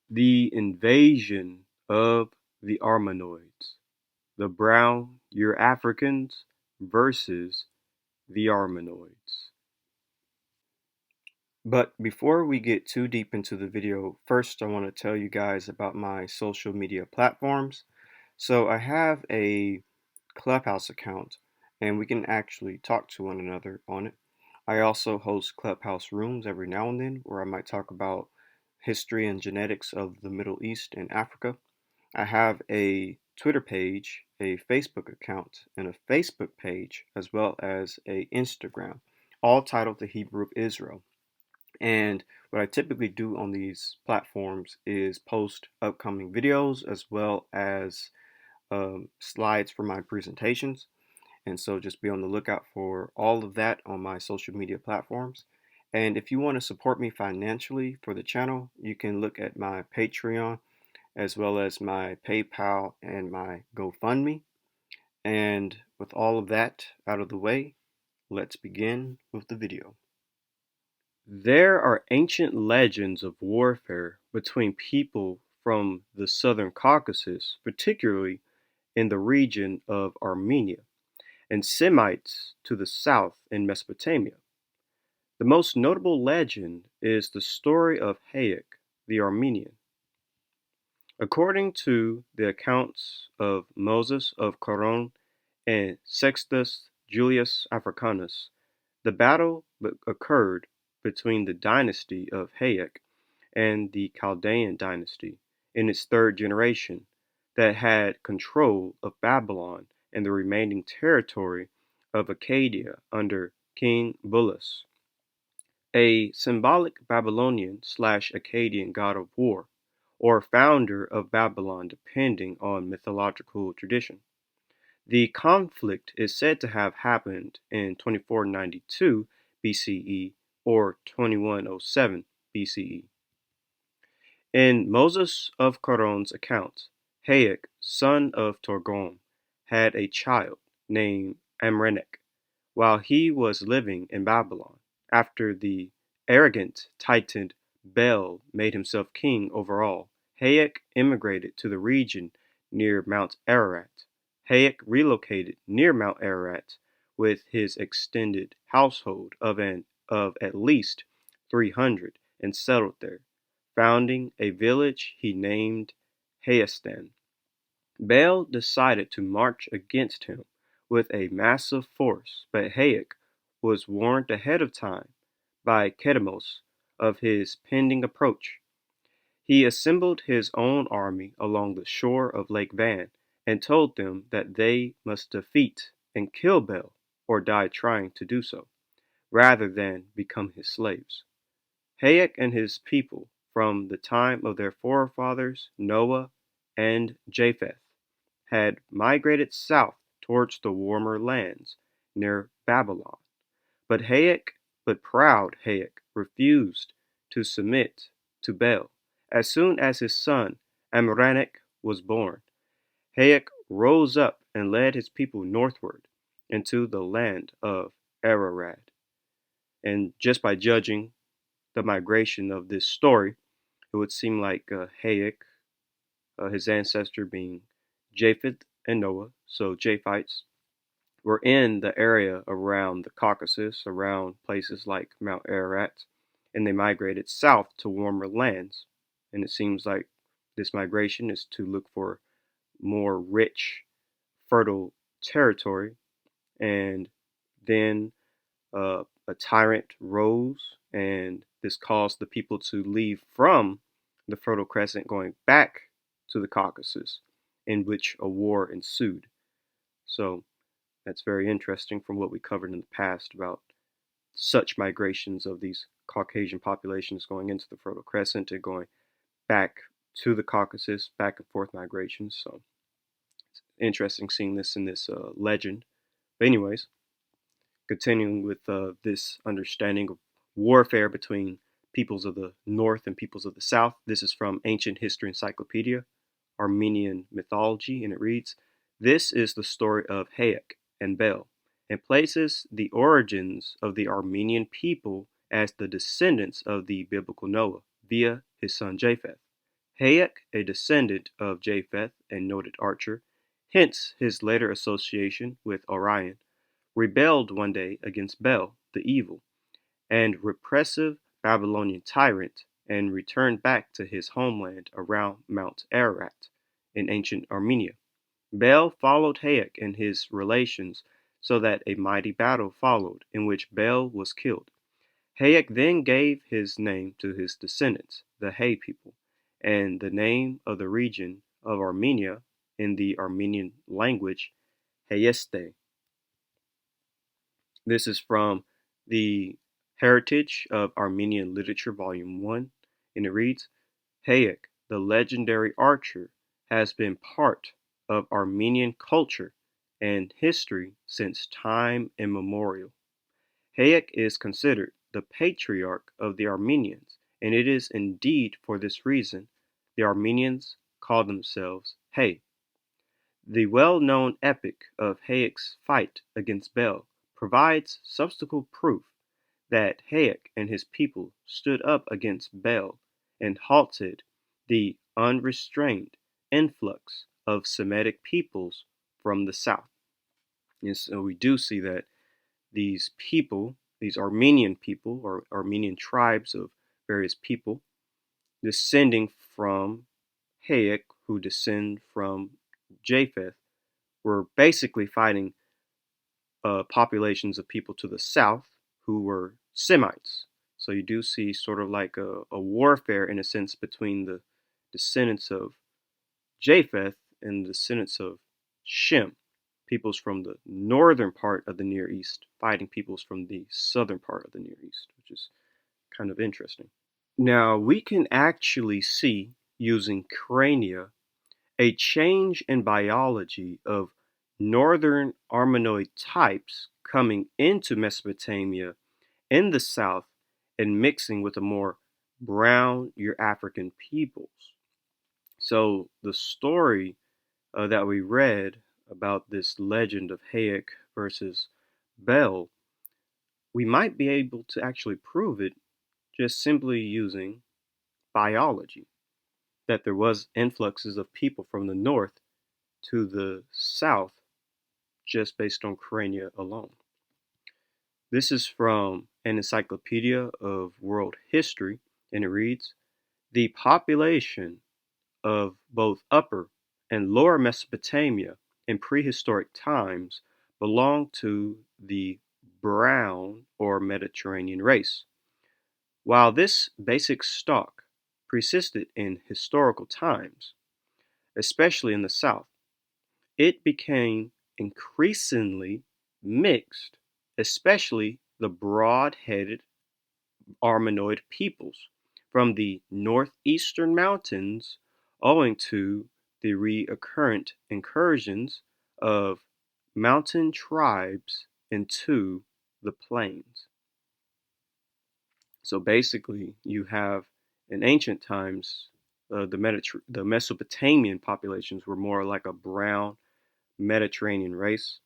The invasion of the Armenoids, the brown Eurafricans versus the Armenoids. But before we get too deep into the video, first I want to tell you guys about my social media platforms. So I have a Clubhouse account and we can actually talk to one another on it. I also host Clubhouse rooms every now and then where I might talk about history and genetics of the Middle East and Africa. I have a Twitter page, a Facebook account, and a Facebook page, as well as a Instagram, all titled The Hebrew of Israel. And what I typically do on these platforms is post upcoming videos as well as slides for my presentations. And so just be on the lookout for all of that on my social media platforms. And if you want to support me financially for the channel, you can look at my Patreon as well as my PayPal and my GoFundMe. And with all of that out of the way, let's begin with the video. There are ancient legends of warfare between people from the southern Caucasus, particularly in the region of Armenia, and Semites to the south in Mesopotamia. The most notable legend is the story of Hayek the Armenian. According to the accounts of Moses of Coron and Sextus Julius Africanus, the battle occurred between the dynasty of Hayek and the Chaldean dynasty in its third generation that had control of Babylon and the remaining territory of Acadia under King Bulus, a symbolic Babylonian/Akkadian god of war, or founder of Babylon depending on mythological tradition. The conflict is said to have happened in 2492 BCE or 2107 BCE. In Moses of Coron's account, Hayek, son of Torgom, had a child named Amrenek while he was living in Babylon, after the arrogant titan Bel made himself king over all. Hayek immigrated to the region near Mount Ararat. Hayek relocated near Mount Ararat with his extended household of at least 300 and settled there, founding a village he named Hayastan. Bel decided to march against him with a massive force, but Hayek was warned ahead of time by Kedemos of his pending approach. He assembled his own army along the shore of Lake Van and told them that they must defeat and kill Bel or die trying to do so, rather than become his slaves. Hayek and his people, from the time of their forefathers Noah and Japheth, had migrated south towards the warmer lands near Babylon. But proud Hayek refused to submit to Bel. As soon as his son Amranek was born, Hayek rose up and led his people northward into the land of Ararat. And just by judging the migration of this story, it would seem like Hayek, his ancestor being Japheth and Noah, so Japhites, were in the area around the Caucasus, around places like Mount Ararat, and they migrated south to warmer lands. And it seems like this migration is to look for more rich, fertile territory. And then a tyrant rose, and this caused the people to leave from the Fertile Crescent, going back to the Caucasus, in which a war ensued. So that's very interesting from what we covered in the past about such migrations of these Caucasian populations going into the Fertile Crescent and going back to the Caucasus, back and forth migrations. So it's interesting seeing this in this legend. But anyways, continuing with this understanding of warfare between peoples of the North and peoples of the South. This is from Ancient History Encyclopedia, Armenian Mythology, and it reads, "This is the story of Hayek and Bel, and places the origins of the Armenian people as the descendants of the biblical Noah via his son Japheth. Hayek, a descendant of Japheth and noted archer, hence his later association with Orion, rebelled one day against Bel, the evil and repressive Babylonian tyrant, and returned back to his homeland around Mount Ararat in ancient Armenia. Bel followed Hayek and his relations so that a mighty battle followed in which Bel was killed. Hayek then gave his name to his descendants, the Hay people, and the name of the region of Armenia in the Armenian language, Hayeste. This is from the Heritage of Armenian Literature, Volume 1, and it reads, Hayek, the legendary archer, has been part of Armenian culture and history since time immemorial. Hayek is considered the patriarch of the Armenians, and it is indeed for this reason the Armenians call themselves Hay. The well-known epic of Hayek's fight against Bel provides substantial proof that Hayek and his people stood up against Bel and halted the unrestrained influx of Semitic peoples from the south. And so we do see that these people, these Armenian people or Armenian tribes of various people, descending from Hayek, who descend from Japheth, were basically fighting populations of people to the south who were Semites. So you do see sort of like a warfare in a sense between the descendants of Japheth and the descendants of Shem, peoples from the northern part of the Near East fighting peoples from the southern part of the Near East, which is kind of interesting. Now we can actually see using crania a change in biology of northern Armenoid types coming into Mesopotamia in the south and mixing with the more brown Eurafrican peoples. So the story that we read about this legend of Hayek versus Bel, we might be able to actually prove it just simply using biology, that there was influxes of people from the north to the south just based on crania alone. This is from an Encyclopedia of World History, and it reads, the population of both Upper and Lower Mesopotamia in prehistoric times belonged to the brown or Mediterranean race. While this basic stock persisted in historical times, especially in the south, it became increasingly mixed, especially the broad-headed Armenoid peoples from the northeastern mountains owing to the recurrent incursions of mountain tribes into the plains. So basically, you have in ancient times, the Mesopotamian populations were more like a brown Mediterranean race,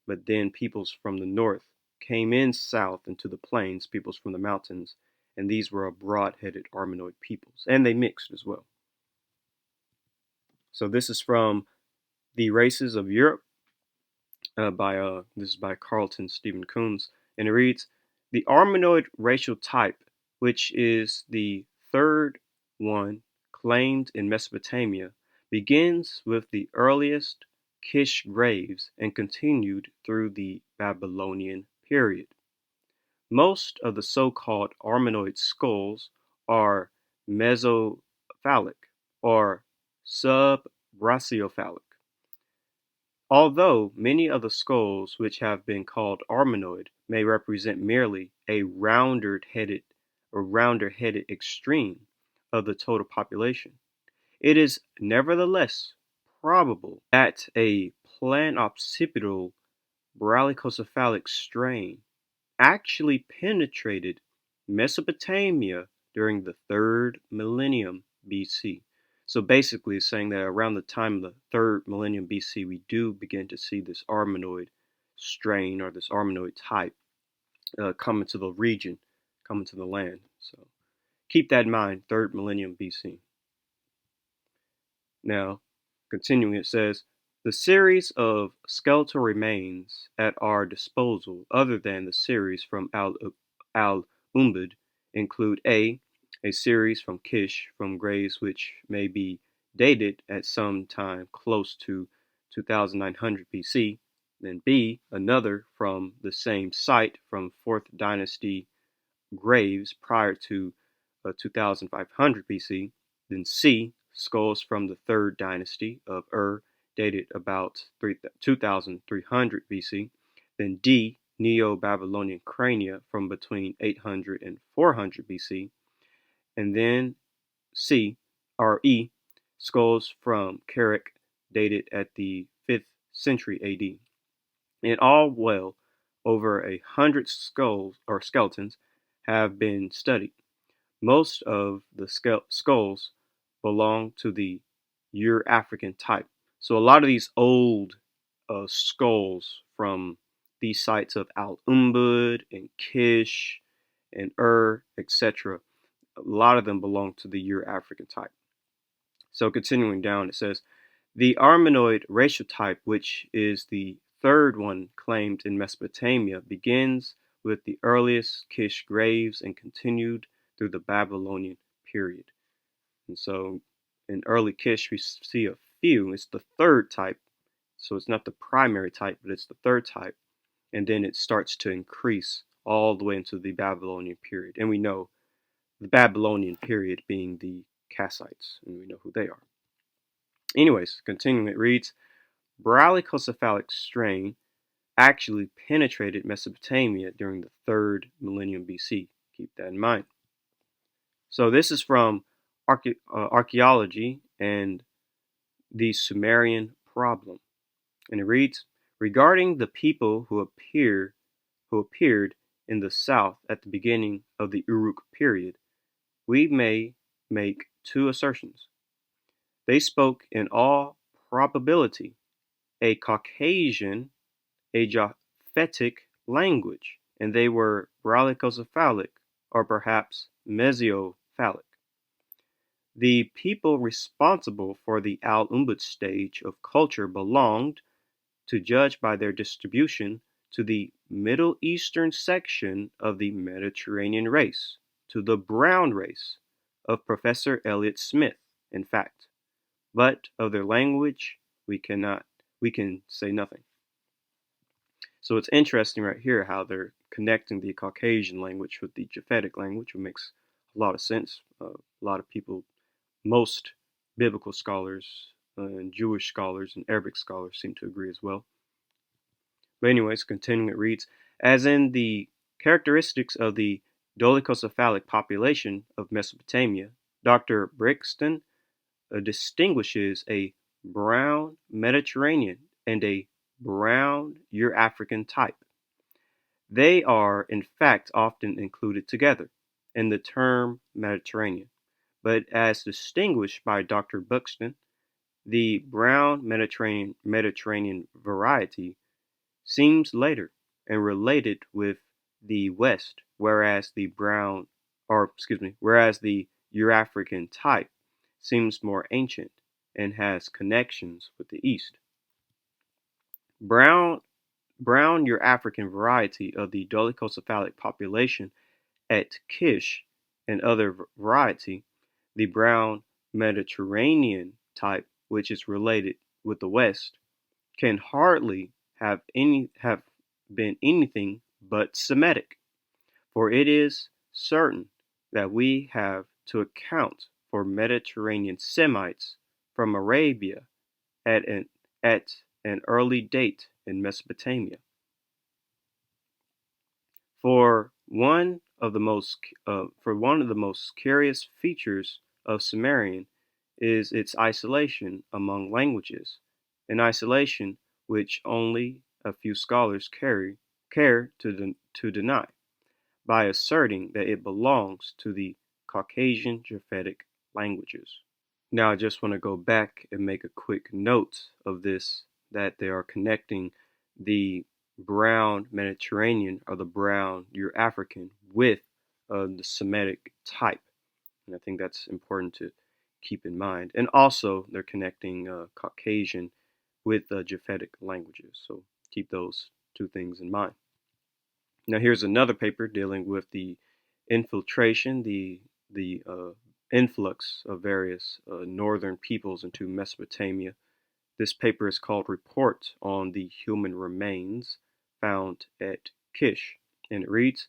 but then peoples from the north came in south into the plains, peoples from the mountains, and these were a broad-headed Armenoid peoples, and they mixed as well. So this is from The Races of Europe this is by Carlton Stephen Coons, and it reads, the Armenoid racial type, which is the third one claimed in Mesopotamia, begins with the earliest Kish graves and continued through the Babylonian period. Most of the so-called Armenoid skulls are mesocephalic or subbrachiocephalic. Although many of the skulls which have been called Armenoid may represent merely a rounder-headed extreme of the total population, it is nevertheless probable that a planoccipital brachiocephalic strain actually penetrated Mesopotamia during the 3rd millennium BC. So basically, it's saying that around the time of the 3rd millennium BC, we do begin to see this Armenoid strain or this Armenoid type come into the region, come into the land. So keep that in mind, 3rd millennium BC. Now, continuing, it says, the series of skeletal remains at our disposal, other than the series from Al-Umbud, include a series from Kish from graves which may be dated at some time close to 2900 BC, then B, another from the same site from 4th dynasty graves prior to 2500 BC, then C, skulls from the 3rd dynasty of Ur dated about 2300 BC, then D, Neo-Babylonian crania from between 800 and 400 BC, and then C, or E, skulls from Kerak dated at the 5th century AD. In all, well over 100 skulls or skeletons have been studied. Most of the skulls belong to the Ur-African type. So a lot of these old skulls from these sites of Al-Umbud and Kish and Ur, etc., a lot of them belong to the Ur-African type. So continuing down, it says, the Armenoid racial type, which is the third one claimed in Mesopotamia, begins with the earliest Kish graves and continued through the Babylonian period. And so in early Kish, we see a few. It's the third type. So it's not the primary type, but it's the third type. And then it starts to increase all the way into the Babylonian period. And we know the Babylonian period being the Kassites, and we know who they are. Anyways, continuing, it reads, Bralicocephalic strain actually penetrated Mesopotamia during the 3rd millennium BC. Keep that in mind. So this is from archaeology and the Sumerian problem. And it reads, regarding the people who appeared in the south at the beginning of the Uruk period, we may make two assertions. They spoke in all probability a Caucasian, a Japhetic language, and they were Bralicocephalic or perhaps Mesocephalic. The people responsible for the Al-Umbud stage of culture belonged, to judge by their distribution, to the Middle Eastern section of the Mediterranean race, to the brown race of Professor Elliot Smith, in fact. But of their language, we can say nothing. So it's interesting right here how they're connecting the Caucasian language with the Japhetic language, which makes a lot of sense. A lot of people, most biblical scholars and Jewish scholars and Arabic scholars seem to agree as well. But anyways, continuing, it reads, as in the characteristics of the dolichocephalic population of Mesopotamia, Dr. Brixton distinguishes a brown Mediterranean and a brown Ur-African type. They are, in fact, often included together in the term Mediterranean, but as distinguished by Dr. Buxton, the brown Mediterranean variety seems later and related with the West, whereas the Ur-African type seems more ancient and has connections with the East. Brown Ur-African variety of the dolichocephalic population at Kish and other variety, the brown Mediterranean type, which is related with the West, can hardly have been anything but Semitic, for it is certain that we have to account for Mediterranean Semites from Arabia at an early date in Mesopotamia. For one of the most curious features of Sumerian is its isolation among languages, an isolation which only a few scholars care to deny, by asserting that it belongs to the Caucasian Japhetic languages. Now I just want to go back and make a quick note of this, that they are connecting the brown Mediterranean or the brown Ur-African with the Semitic type. And I think that's important to keep in mind. And also, they're connecting Caucasian with Japhetic languages. So keep those two things in mind. Now, here's another paper dealing with the infiltration, the influx of various northern peoples into Mesopotamia. This paper is called Report on the Human Remains Found at Kish, and it reads,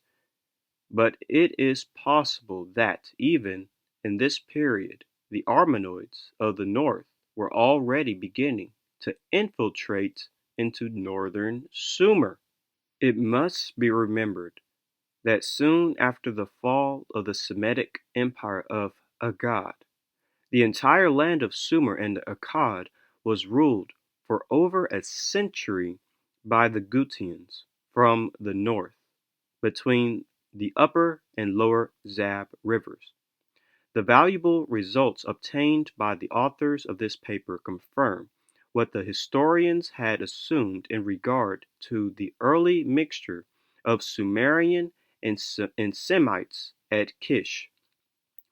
but it is possible that even in this period, the Armenoids of the north were already beginning to infiltrate into northern Sumer. It must be remembered that soon after the fall of the Semitic Empire of Agad, the entire land of Sumer and Akkad was ruled for over a century by the Gutians from the north, between the upper and lower Zab rivers. The valuable results obtained by the authors of this paper confirm what the historians had assumed in regard to the early mixture of Sumerian and Semites at Kish,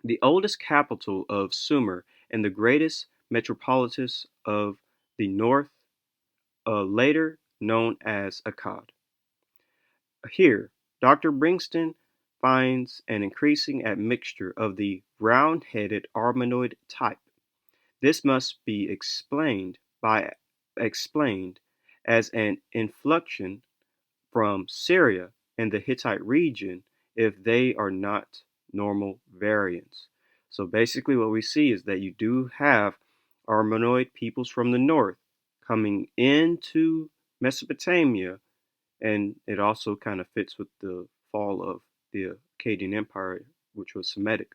the oldest capital of Sumer and the greatest metropolis of the north, later known as Akkad. Here, Doctor Bringston finds an increasing admixture of the round-headed Armenoid type. This must be explained as an inflection from Syria and the Hittite region if they are not normal variants. So basically what we see is that you do have Armenoid peoples from the north coming into Mesopotamia, and it also kind of fits with the fall of the Akkadian Empire, which was Semitic.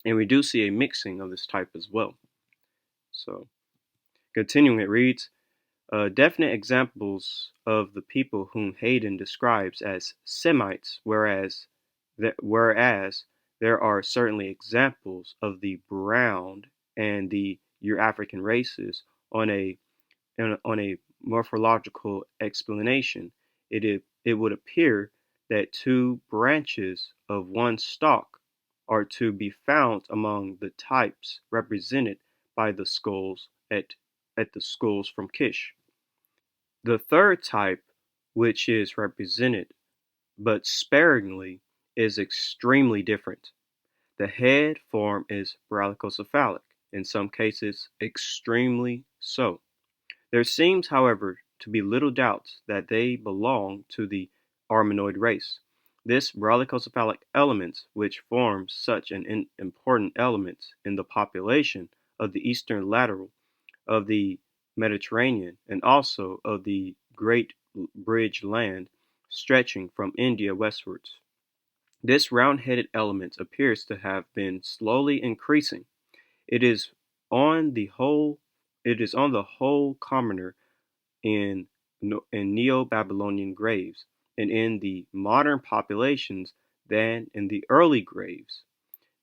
And we do see a mixing of this type as well. So, continuing, it reads, definite examples of the people whom Hayden describes as Semites, whereas there are certainly examples of the brown and the Eurafrican races on a morphological explanation. It would appear that two branches of one stalk are to be found among the types represented by the skulls at the skulls from Kish. The third type, which is represented but sparingly, is extremely different. The head form is brachiocephalic, in some cases extremely so. There seems, however, to be little doubt that they belong to the Armenoid race. This brachiocephalic element, which forms such an important element in the population of the eastern lateral of the Mediterranean and also of the Great Bridge land stretching from India westwards. This round-headed element appears to have been slowly increasing. It is on the whole commoner in Neo-Babylonian graves and in the modern populations than in the early graves.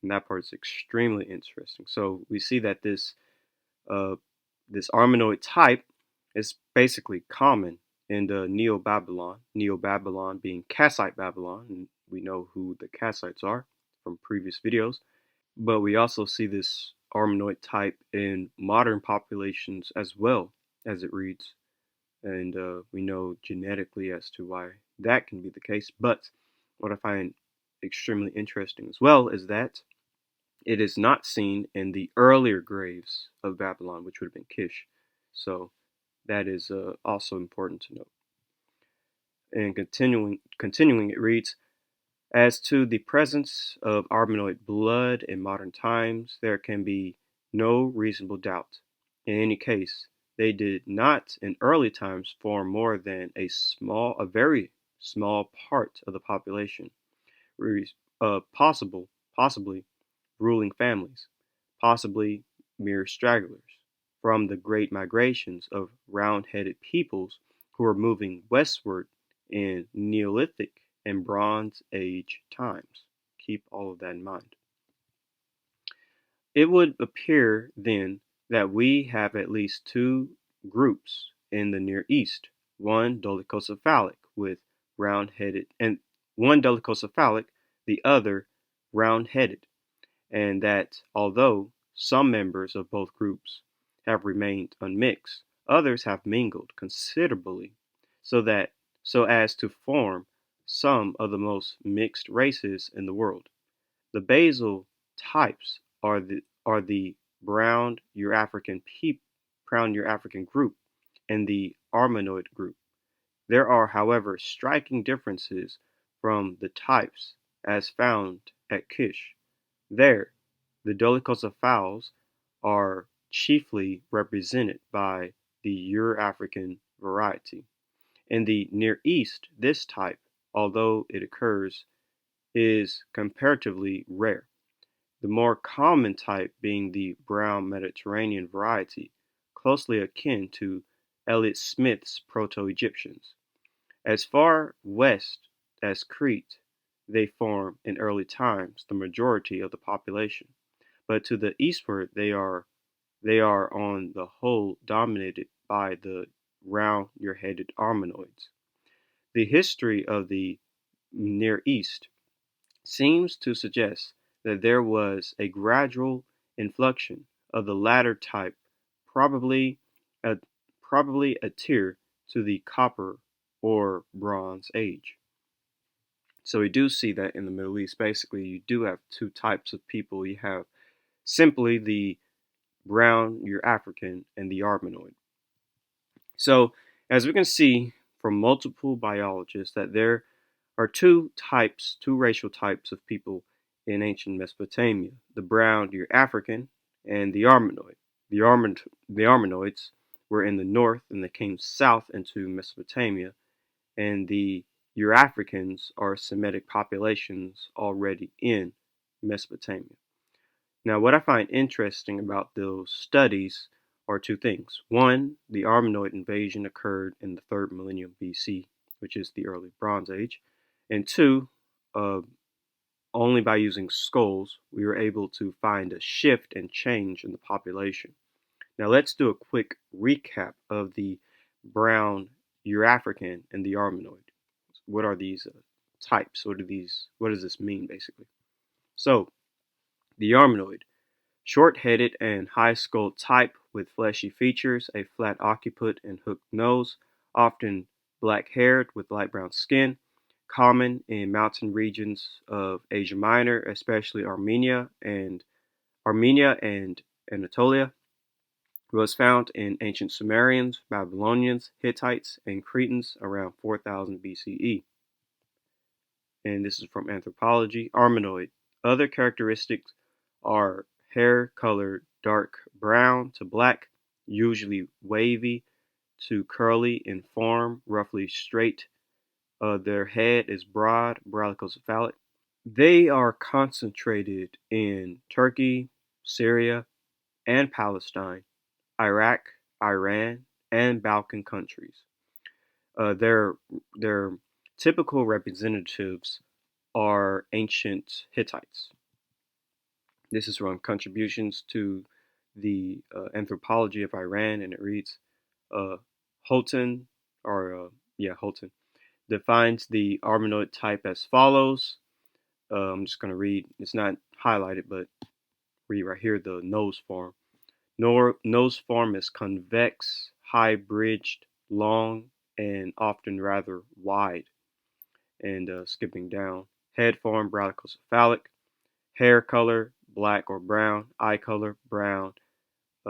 And that part is extremely interesting. So we see that uh, this Armenoid type is basically common in the Neo-Babylon being Kassite Babylon, and we know who the Kassites are from previous videos. But we also see this Armenoid type in modern populations as well, as it reads. And we know genetically as to why that can be the case. But what I find extremely interesting as well is that it is not seen in the earlier graves of Babylon, which would have been Kish. So that is also important to note. And continuing, it reads, as to the presence of Armenoid blood in modern times, there can be no reasonable doubt. In any case, they did not in early times form more than a very small part of the population, possibly ruling families, possibly mere stragglers, from the great migrations of round-headed peoples who were moving westward in Neolithic and Bronze Age times. Keep all of that in mind. It would appear then that we have at least two groups in the Near East, one dolichocephalic with round-headed and one dolichocephalic, the other round-headed, and that although Some members of both groups have remained unmixed. Others have mingled considerably so that so as to form some of the most mixed races in the world. The basal types are the brown Eurafrican brown Eurafrican group and the Armenoid group. There are, however, striking differences from the types as found at Kish. There, the dolichocephalus are chiefly represented by the Eurafrican variety. In the Near East, this type, although it occurs, is comparatively rare, the more common type being the brown Mediterranean variety, closely akin to Elliott Smith's Proto-Egyptians. As far west as Crete, they form in early times the majority of the population, but to the eastward they are on the whole dominated by the round ear-headed Armenoids. The history of the Near East seems to suggest that there was a gradual inflection of the latter type, probably a, probably a tier to the Copper or Bronze Age. So we do see that in the Middle East, basically, you do have two types of people. You have simply the brown, your African, and the Armenoid. So, as we can see from multiple biologists, that there are two racial types of people in ancient Mesopotamia: the brown, your African, and the Armenoid. The Armenoids were in the north and they came south into Mesopotamia, and the Eurafricans are Semitic populations already in Mesopotamia. Now, what I find interesting about those studies are two things. One, the Armenoid invasion occurred in the 3rd millennium BC, which is the early Bronze Age. And two, uh, only by using skulls, we were able to find a shift and change in the population. Now, let's do a quick recap of the brown Eurafrican and the Armenoid. What are these types? What does this mean, basically? So, the Armenoid, short-headed and high-skulled type with fleshy features, a flat occiput and hooked nose, often black-haired with light brown skin, common in mountain regions of Asia Minor, especially Armenia and Anatolia. Was found in ancient Sumerians, Babylonians, Hittites, and Cretans around 4000 BCE. And this is from Anthropology. Armenoid. Other characteristics are hair color dark brown to black, usually wavy to curly in form, roughly straight. Their head is broad, brachiocephalic. They are concentrated in Turkey, Syria, and Palestine, Iraq, Iran, and Balkan countries. Their typical representatives are ancient Hittites. This is from Contributions to the Anthropology of Iran, and it reads, uh, Houghton, Houghton, defines the Armenoid type as follows. I'm just going to read, it's not highlighted, but read right here the nose form. Nose form is convex, high-bridged, long, and often rather wide. And skipping down, head form brachiocephalic, hair color black or brown, eye color brown,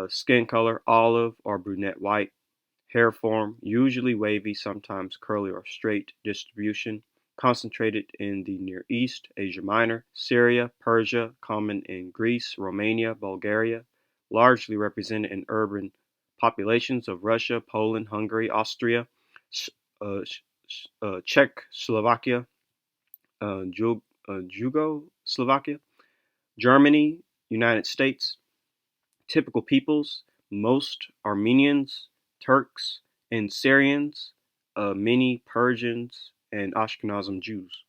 skin color olive or brunette white, hair form usually wavy, sometimes curly or straight, distribution concentrated in the Near East, Asia Minor, Syria, Persia, common in Greece, Romania, Bulgaria, largely represented in urban populations of Russia, Poland, Hungary, Austria, uh, Czechoslovakia, Yugoslovakia, Germany, United States. Typical peoples: most Armenians, Turks, and Syrians, many Persians, and Ashkenazim Jews.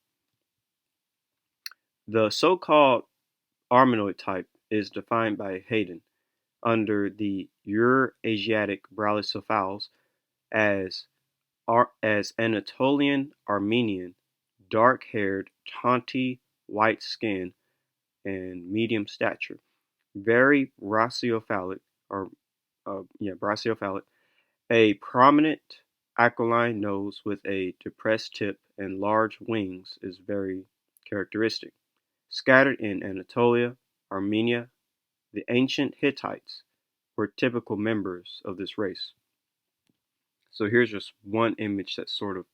The so-called Armenoid type is defined by Hayden under the Eurasiatic Brachycephals as Anatolian Armenian, dark-haired, tawny, white skin, and medium stature. very brachiocephalic, or brachiocephalic, a prominent aquiline nose with a depressed tip and large wings is very characteristic. Scattered in Anatolia, Armenia, the ancient Hittites were typical members of this race. So here's just one image that sort of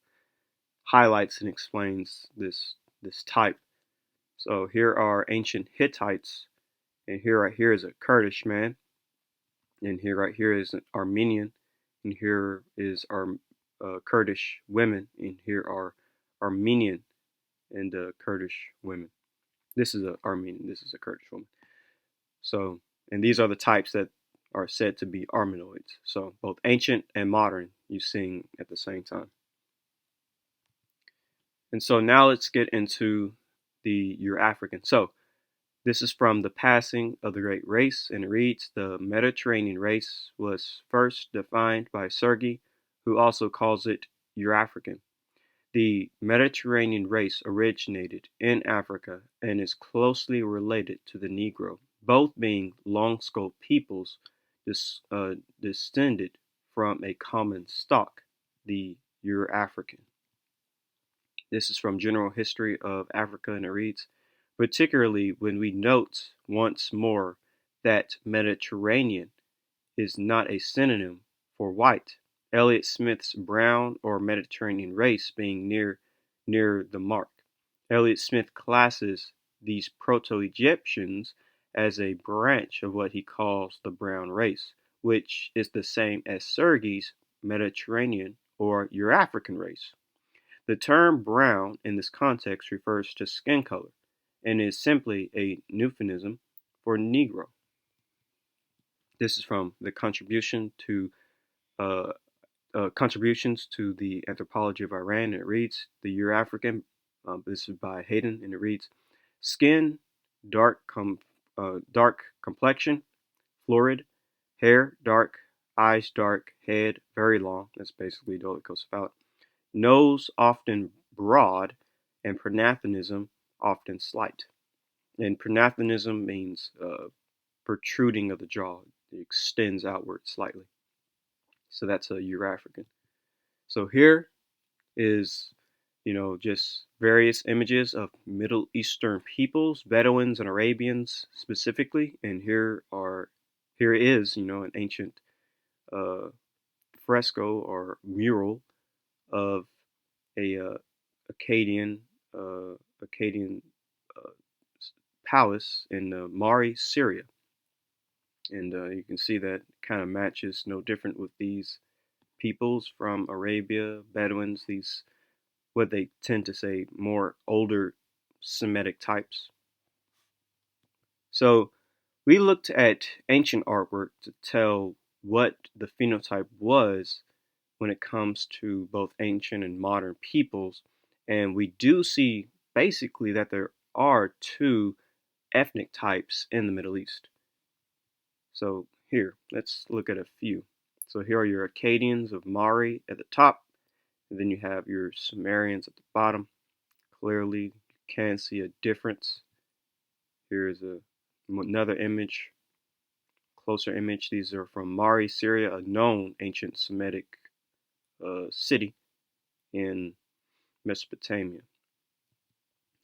highlights and explains this type. So here are ancient Hittites, and here right here is a Kurdish man, and here right here is an Armenian, and here is our Kurdish women, and here are Armenian and Kurdish women. This is a Armenian. This is a Kurdish woman. So, and these are the types that are said to be Armenoids. So both ancient and modern you seeing at the same time. And so now let's get into the Euro-African. So this is from The Passing of the Great Race, and it reads, the Mediterranean race was first defined by Sergi, who also calls it Euro-African. The Mediterranean race originated in Africa and is closely related to the Negro, both being long-skulled peoples descended from a common stock, the Euro-African. This is from General History of Africa, and it reads, particularly when we note once more that Mediterranean is not a synonym for white, Elliott Smith's brown or Mediterranean race being near the mark. Elliott Smith classes these Proto-Egyptians as a branch of what he calls the brown race, which is the same as Sergi's Mediterranean or Euro-African race. The term brown in this context refers to skin color and is simply a euphemism for Negro. This is from the contributions to the Anthropology of Iran, and it reads, the Euro-African, this is by Hayden, and it reads, skin, dark complexion, florid, hair dark, eyes dark, head very long, that's basically dolichocephalic, nose often broad, and prognathism often slight. And prognathism means protruding of the jaw. It extends outward slightly. So that's a Euro-African. So here is, just various images of Middle Eastern peoples, Bedouins and Arabians specifically. And here is, an ancient fresco or mural of a Akkadian palace in Mari, Syria. And you can see that kind of matches no different with these peoples from Arabia, Bedouins, these what they tend to say more older Semitic types. So we looked at ancient artwork to tell what the phenotype was when it comes to both ancient and modern peoples, and we do see basically that there are two ethnic types in the Middle East. So here, let's look at a few. So here are your Akkadians of Mari at the top, and then you have your Sumerians at the bottom. Clearly, you can see a difference. Here's another image, closer image. These are from Mari, Syria, a known ancient Semitic city in Mesopotamia.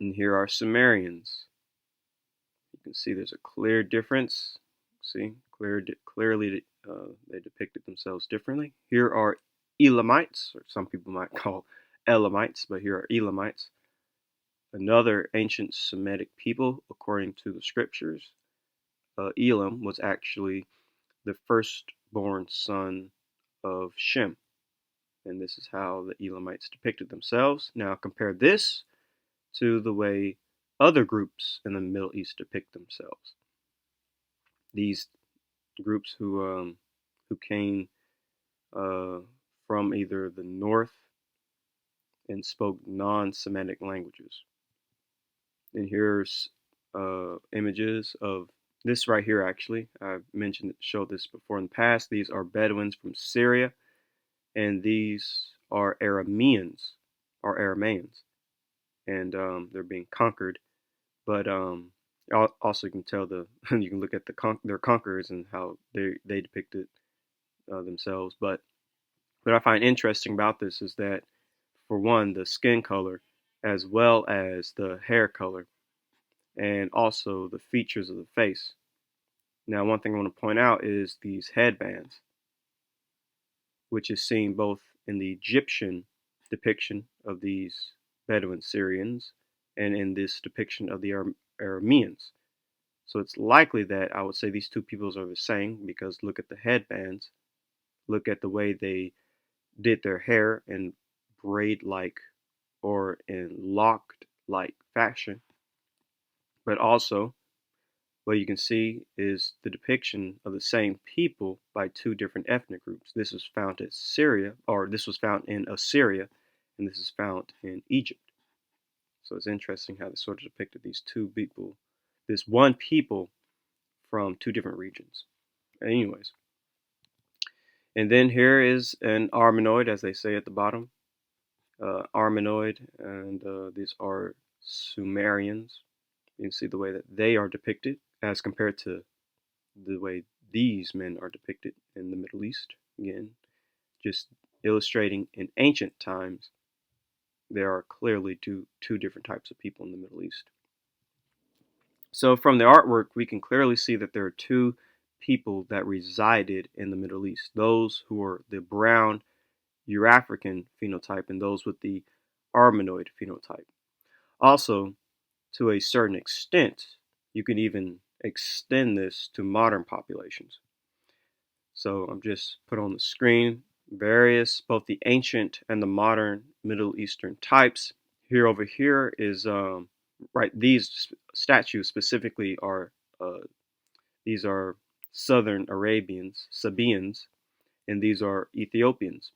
And here are Sumerians. You can see there's a clear difference. See, clearly they depicted themselves differently. Here are Elamites, or some people might call Elamites, but here are Elamites, another ancient Semitic people according to the scriptures. Elam was actually the firstborn son of Shem, and this is how the Elamites depicted themselves. Now compare this to the way other groups in the Middle East depict themselves. These groups who came from either the north and spoke non-Semitic languages. And here's images of this right here. Actually, I've showed this before in the past. These are Bedouins from Syria, and these are Arameans, and they're being conquered. But Also, you can tell you can look at their conquerors and how they depicted themselves. But what I find interesting about this is that, for one, the skin color, as well as the hair color, and also the features of the face. Now, one thing I want to point out is these headbands, which is seen both in the Egyptian depiction of these Bedouin Syrians and in this depiction of the Arameans. So it's likely that I would say these two peoples are the same, because look at the headbands, look at the way they did their hair in braid like or in locked like fashion. But also, what you can see is the depiction of the same people by two different ethnic groups. This was found in Syria, or this was found in Assyria, and this is found in Egypt. So it's interesting how they sort of depicted these two people, this one people from two different regions. Anyways, and then here is an Armenoid, as they say at the bottom. Armenoid, and these are Sumerians. You can see the way that they are depicted as compared to the way these men are depicted in the Middle East. Again, just illustrating in ancient times, there are clearly two different types of people in the Middle East. So from the artwork, we can clearly see that there are two people that resided in the Middle East. Those who are the brown Eurafrican phenotype and those with the Armenoid phenotype. Also, to a certain extent, you can even extend this to modern populations. So I'm just put on the screen both the ancient and the modern Middle Eastern types. Here over here is right, these statues specifically are these are Southern Arabians, Sabaeans, and these are Ethiopians.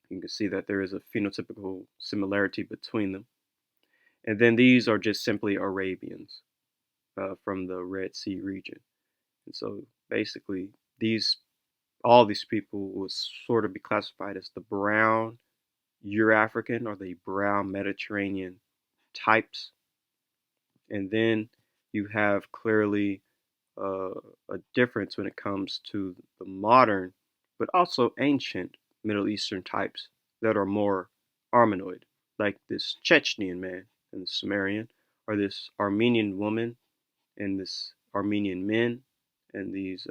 You can see that there is a phenotypical similarity between them. And then these are just simply Arabians from the Red Sea region. And so basically, all these people will sort of be classified as the brown Eurafrican or the brown Mediterranean types. And then you have clearly a difference when it comes to the modern, but also ancient Middle Eastern types that are more Armenoid, like this Chechenian man and the Sumerian, or this Armenian woman and this Armenian men, and these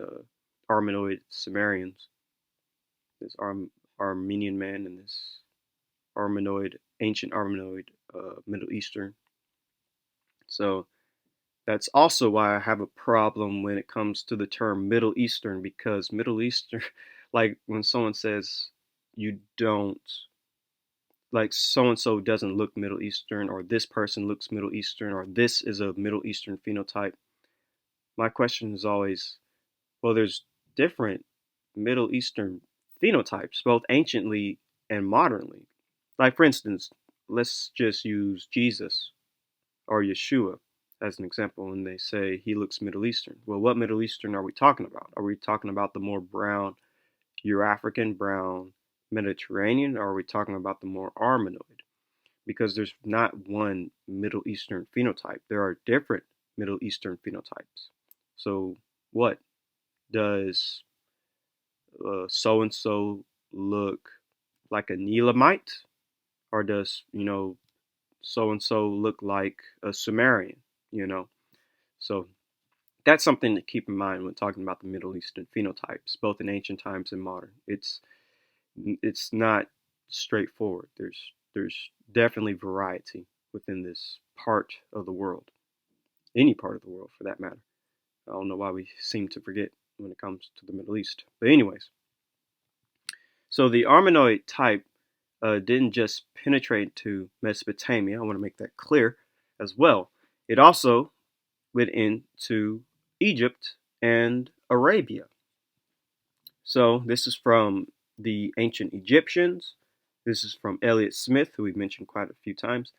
Armenoid Sumerians, this Armenian man and this ancient Armenoid Middle Eastern. So that's also why I have a problem when it comes to the term Middle Eastern, because Middle Eastern, like when someone says you don't, like so and so doesn't look Middle Eastern, or this person looks Middle Eastern, or this is a Middle Eastern phenotype. My question is always, well, there's different Middle Eastern phenotypes, both anciently and modernly. Like, for instance, let's just use Jesus or Yeshua as an example, and they say he looks Middle Eastern. Well, what Middle Eastern are we talking about? Are we talking about the more brown Eurafrican, brown Mediterranean, or are we talking about the more Armenoid? Because there's not one Middle Eastern phenotype. There are different Middle Eastern phenotypes. So what? Does so and so look like a Neelamite, or does so and so look like a Sumerian? So that's something to keep in mind when talking about the Middle Eastern phenotypes, both in ancient times and modern. It's not straightforward. There's definitely variety within this part of the world, any part of the world for that matter. I don't know why we seem to forget when it comes to the Middle East. But anyways, so the Armenoid type didn't just penetrate to Mesopotamia. I want to make that clear as well. It also went into Egypt and Arabia. So this is from the ancient Egyptians. This is from Elliott Smith, who we've mentioned quite a few times.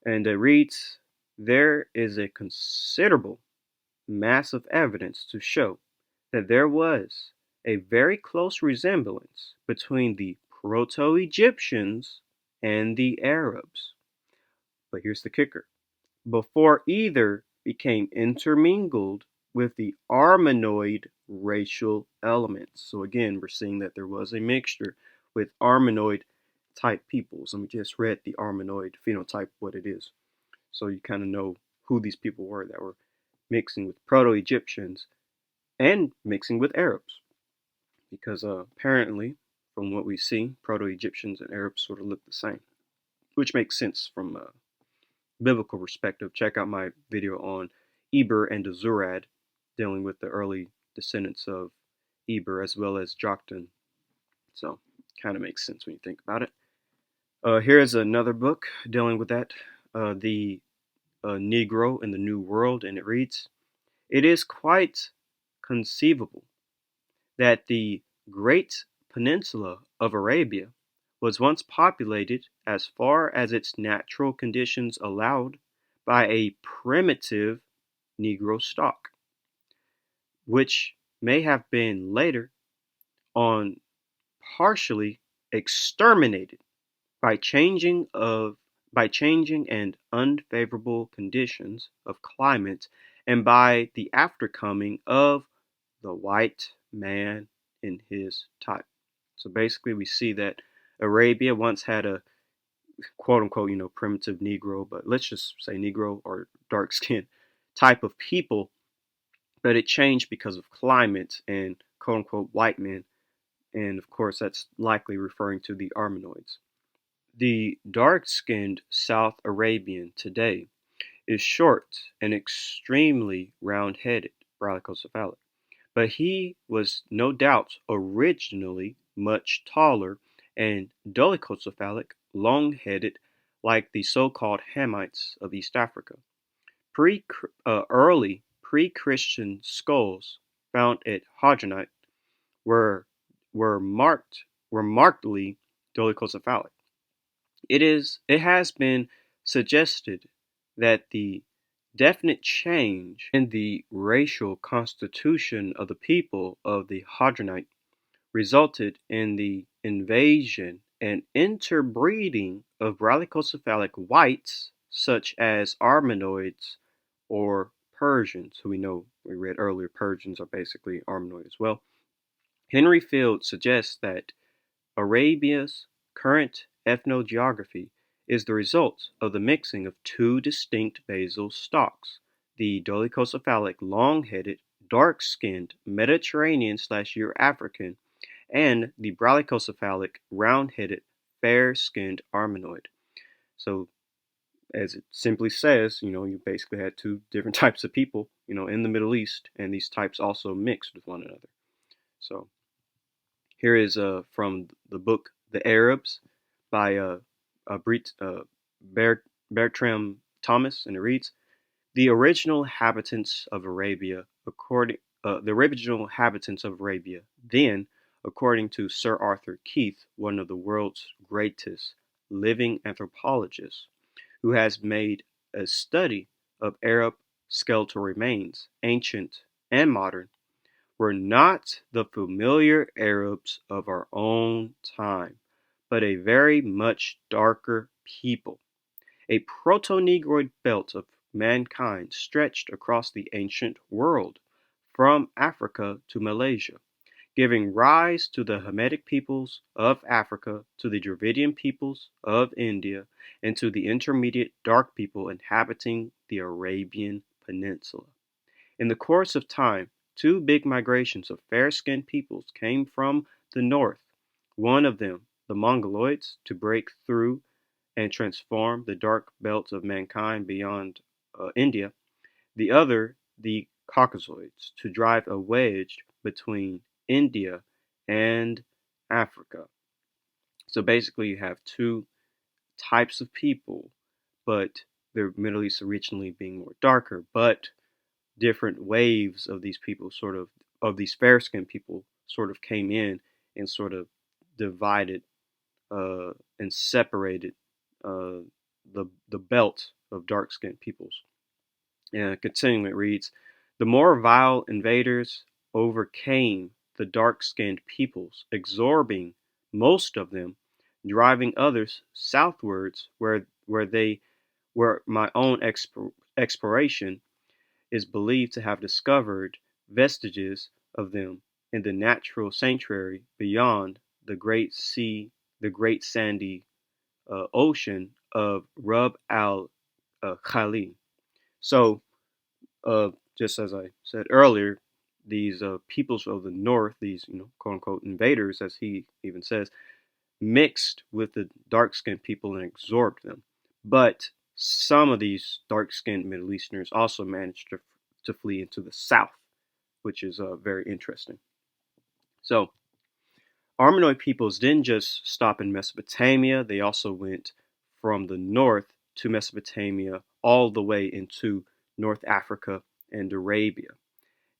And it reads, there is a considerable mass of evidence to show that there was a very close resemblance between the Proto-Egyptians and the Arabs. But here's the kicker. Before either became intermingled with the Armenoid racial elements. So again, we're seeing that there was a mixture with Armenoid type peoples. And we just read the Armenoid phenotype, what it is. So you kind of know who these people were that were mixing with Proto-Egyptians and mixing with Arabs. Because apparently, from what we see, Proto-Egyptians and Arabs sort of look the same, which makes sense from a biblical perspective. Check out my video on Eber and Zurad, dealing with the early descendants of Eber as well as Joktan. So, kind of makes sense when you think about it. Here's another book dealing with that, the Negro in the New World, and it reads, "It is quite conceivable that the great peninsula of Arabia was once populated as far as its natural conditions allowed by a primitive Negro stock, which may have been later on partially exterminated by changing and unfavorable conditions of climate and by the aftercoming of the white man in his type." So basically we see that Arabia once had a quote unquote, primitive Negro, but let's just say Negro or dark skinned type of people, but it changed because of climate and quote unquote white men. And of course, that's likely referring to the Armenoids. The dark skinned South Arabian today is short and extremely round headed, brachiocephalic. But he was no doubt originally much taller and dolichocephalic, long-headed, like the so-called Hamites of East Africa. Early pre-Christian skulls found at Hadronite were were marked were markedly dolichocephalic. It has been suggested that the definite change in the racial constitution of the people of the Hadronite resulted in the invasion and interbreeding of brachiocephalic whites such as Armenoids or Persians, who we read earlier, Persians are basically Armenoid as well. Henry Field suggests that Arabia's current ethnogeography is the result of the mixing of two distinct basal stocks, the dolichocephalic long-headed, dark-skinned Mediterranean/Euro-African and the brachiocephalic round-headed, fair-skinned Armenoid. So, as it simply says, you basically had two different types of people, in the Middle East, and these types also mixed with one another. So, here is from the book The Arabs by Bertram Thomas, and it reads, "The original inhabitants of Arabia, then, according to Sir Arthur Keith, one of the world's greatest living anthropologists, who has made a study of Arab skeletal remains, ancient and modern, were not the familiar Arabs of our own time, but a very much darker people. A proto-Negroid belt of mankind stretched across the ancient world, from Africa to Malaysia, giving rise to the Hamitic peoples of Africa, to the Dravidian peoples of India, and to the intermediate dark people inhabiting the Arabian Peninsula. In the course of time, two big migrations of fair-skinned peoples came from the north, one of them, the Mongoloids, to break through and transform the dark belt of mankind beyond India, the other, the Caucasoids, to drive a wedge between India and Africa. So basically, you have two types of people, but the Middle East originally being more darker, but different waves of these people of these fair skinned people sort of came in and sort of divided and separated uh, the belt of dark skinned peoples. And continuing, it reads, "The more vile invaders overcame the dark skinned peoples, absorbing most of them, driving others southwards where my own exploration is believed to have discovered vestiges of them in the natural sanctuary beyond the great sandy ocean of Rub al Khali. So, just as I said earlier, these peoples of the north, these quote unquote invaders, as he even says, mixed with the dark skinned people and absorbed them. But some of these dark skinned Middle Easterners also managed to flee into the south, which is very interesting. So, Armenoid peoples didn't just stop in Mesopotamia, they also went from the north to Mesopotamia all the way into North Africa and Arabia.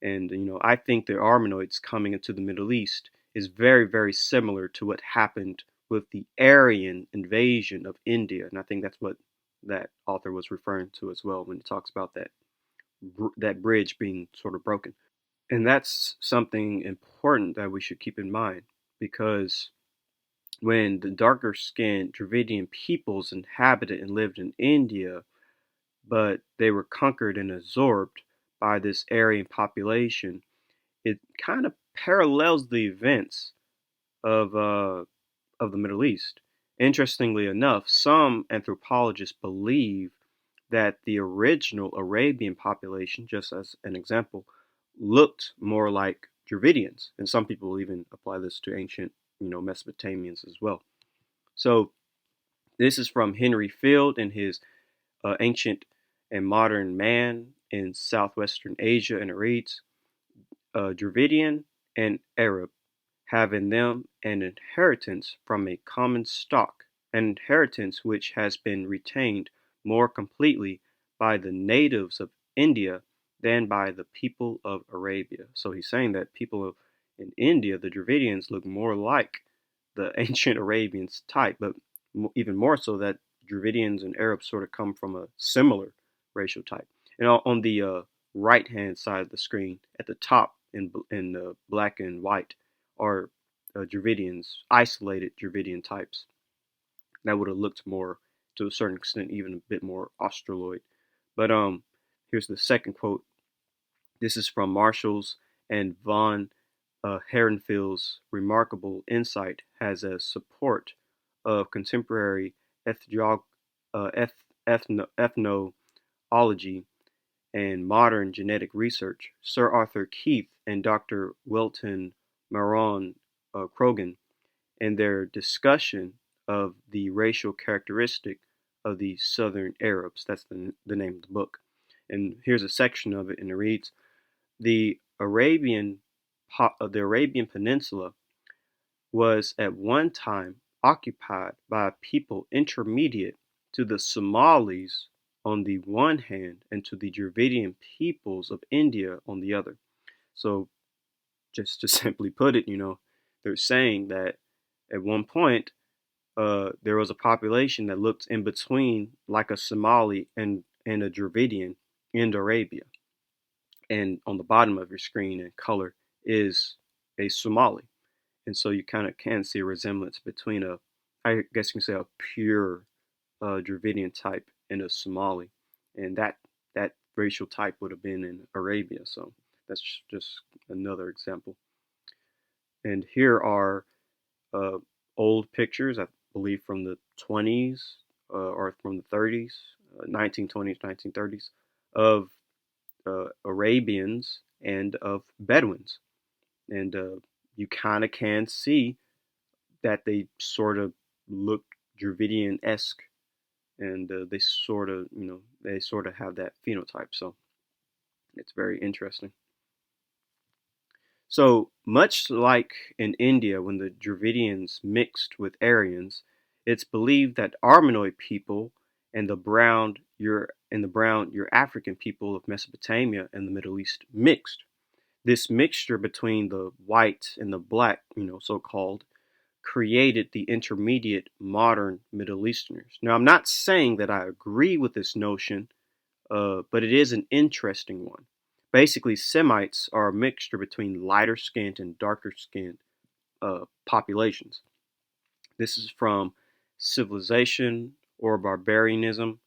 And I think the Armenoids coming into the Middle East is very, very similar to what happened with the Aryan invasion of India. And I think that's what that author was referring to as well when he talks about that bridge being sort of broken. And that's something important that we should keep in mind because when the darker skinned Dravidian peoples inhabited and lived in India, but they were conquered and absorbed by this Aryan population, it kind of parallels the events of the Middle East. Interestingly enough, some anthropologists believe that the original Arabian population, just as an example, looked more like Dravidians, and some people even apply this to ancient, Mesopotamians as well. So this is from Henry Field in his Ancient and Modern Man in Southwestern Asia, and it reads, Dravidian and Arab have in them an inheritance from a common stock, an inheritance which has been retained more completely by the natives of India than by the people of Arabia. So he's saying that in India, the Dravidians, look more like the ancient Arabians type, but even more so that Dravidians and Arabs sort of come from a similar racial type. And on the right hand side of the screen, at the top in black and white, are Dravidians, isolated Dravidian types that would have looked more, to a certain extent, even a bit more Australoid. But here's the second quote. This is from Marshall's and von Herrenfield's remarkable insight as a support of contemporary ethnology and modern genetic research. Sir Arthur Keith and Dr. Welton Maron Croghan, in their discussion of the racial characteristic of the Southern Arabs. That's the name of the book. And here's a section of it, and it reads, the Arabian Peninsula was at one time occupied by a people intermediate to the Somalis on the one hand and to the Dravidian peoples of India on the other. So, just to simply put it, they're saying that at one point there was a population that looked in between like a Somali and a Dravidian in Arabia. And on the bottom of your screen in color is a Somali. And so you kind of can see a resemblance between I guess you can say a pure Dravidian type and a Somali. And that racial type would have been in Arabia. So that's just another example. And here are uh, old pictures, I believe from the 20s or from the 30s, 1920s, 1930s, of Arabians and of Bedouins. And you kind of can see that they sort of look Dravidian-esque, and they sort of have that phenotype. So it's very interesting. So much like in India, when the Dravidians mixed with Aryans, it's believed that Armenoid people and the brown African people of Mesopotamia and the Middle East mixed. This mixture between the white and the black, so-called, created the intermediate modern Middle Easterners. Now, I'm not saying that I agree with this notion, but it is an interesting one. Basically, Semites are a mixture between lighter skinned and darker skinned populations. This is from Civilization or Barbarianism,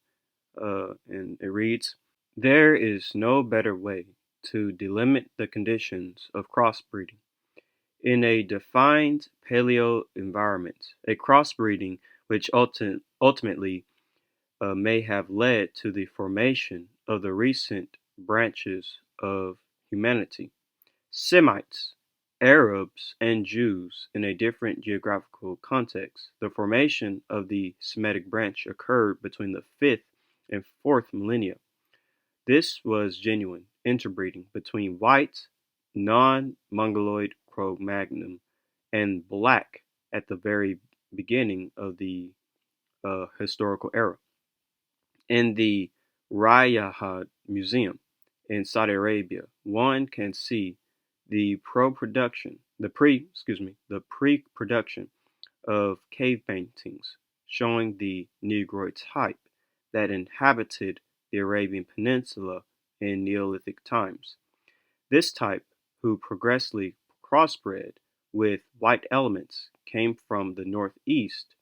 and it reads, There is no better way to delimit the conditions of crossbreeding. In a defined paleo environment, a crossbreeding which ultimately may have led to the formation of the recent branches of humanity. Semites, Arabs, and Jews in a different geographical context. The formation of the Semitic branch occurred between the 5th and 4th millennia. This was genuine interbreeding between white, non-Mongoloid Cro-Magnon and black at the very beginning of the historical era. In the Riyadh Museum in Saudi Arabia, one can see the pre-production of cave paintings showing the Negroid type that inhabited the Arabian Peninsula in Neolithic times. This type, who progressively crossbred with white elements, came from the northeast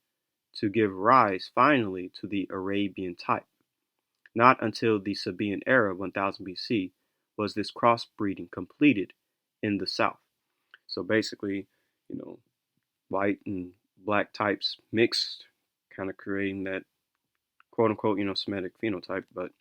to give rise finally to the Arabian type. Not until the Sabaean era, 1000 BC, was this crossbreeding completed in the south. So basically, you know, white and black types mixed, kind of creating that quote unquote, Semitic phenotype. But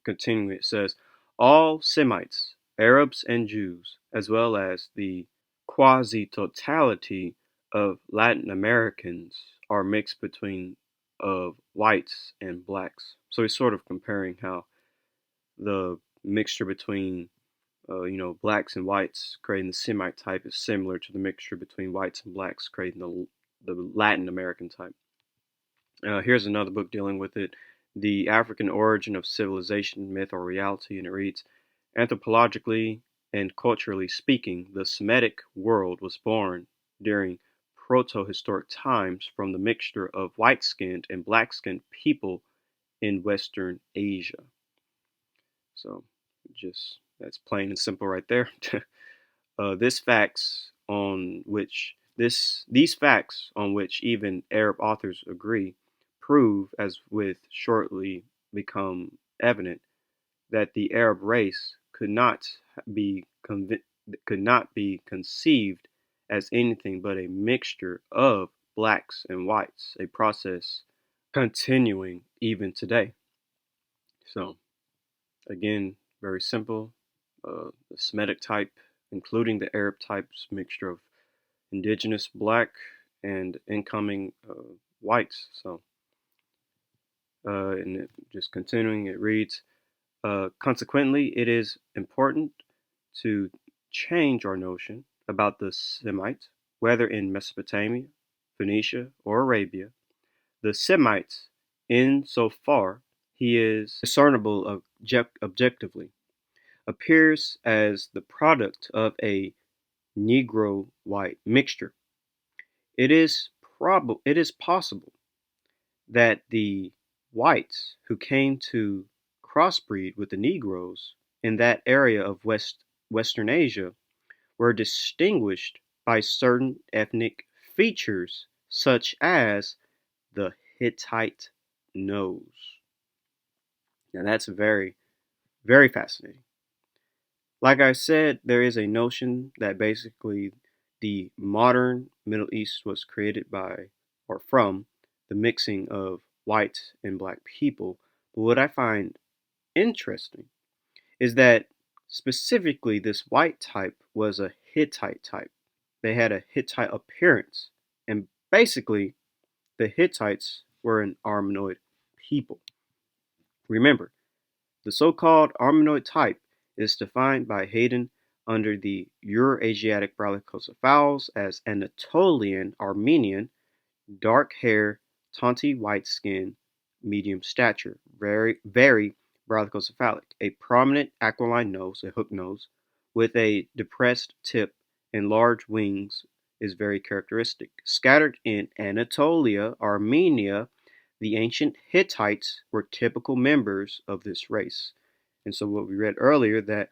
continuing, it says, all Semites, Arabs, and Jews, as well as the quasi totality of Latin Americans, are mixed between of whites and blacks. So he's sort of comparing how the mixture between blacks and whites creating the Semite type is similar to the mixture between whites and blacks creating the Latin American type. Here's another book dealing with it, The African Origin of Civilization, Myth or Reality, and it reads, anthropologically and culturally speaking, the Semitic world was born during proto-historic times from the mixture of white-skinned and black-skinned people in Western Asia. So just that's plain and simple right there. These facts on which even Arab authors agree prove, as with shortly become evident, that the Arab race be could not be conceived as anything but a mixture of blacks and whites, a process continuing even today. So again, very simple. The Semitic type, including the Arab types, mixture of indigenous black and incoming whites. So, and just continuing, it reads, consequently, it is important to change our notion about the Semite, whether in Mesopotamia, Phoenicia, or Arabia. The Semite, in so far he is discernible objectively, appears as the product of a Negro-white mixture. It is possible that the whites who came to crossbreed with the Negroes in that area of Western Asia were distinguished by certain ethnic features such as the Hittite nose. Now that's very, very fascinating. Like I said, there is a notion that basically the modern Middle East was created by or from the mixing of white and black people. But what I find interesting is that specifically this white type was a Hittite type. They had a Hittite appearance. And basically, the Hittites were an Armenoid people. Remember, the so-called Armenoid type is defined by Hayden under the Eurasiatic brachycephals as Anatolian Armenian, dark hair, tawny white skin, medium stature, very brachycephalic, a prominent aquiline nose, a hook nose, with a depressed tip and large wings is very characteristic. Scattered in Anatolia, Armenia, the ancient Hittites were typical members of this race. And so what we read earlier, that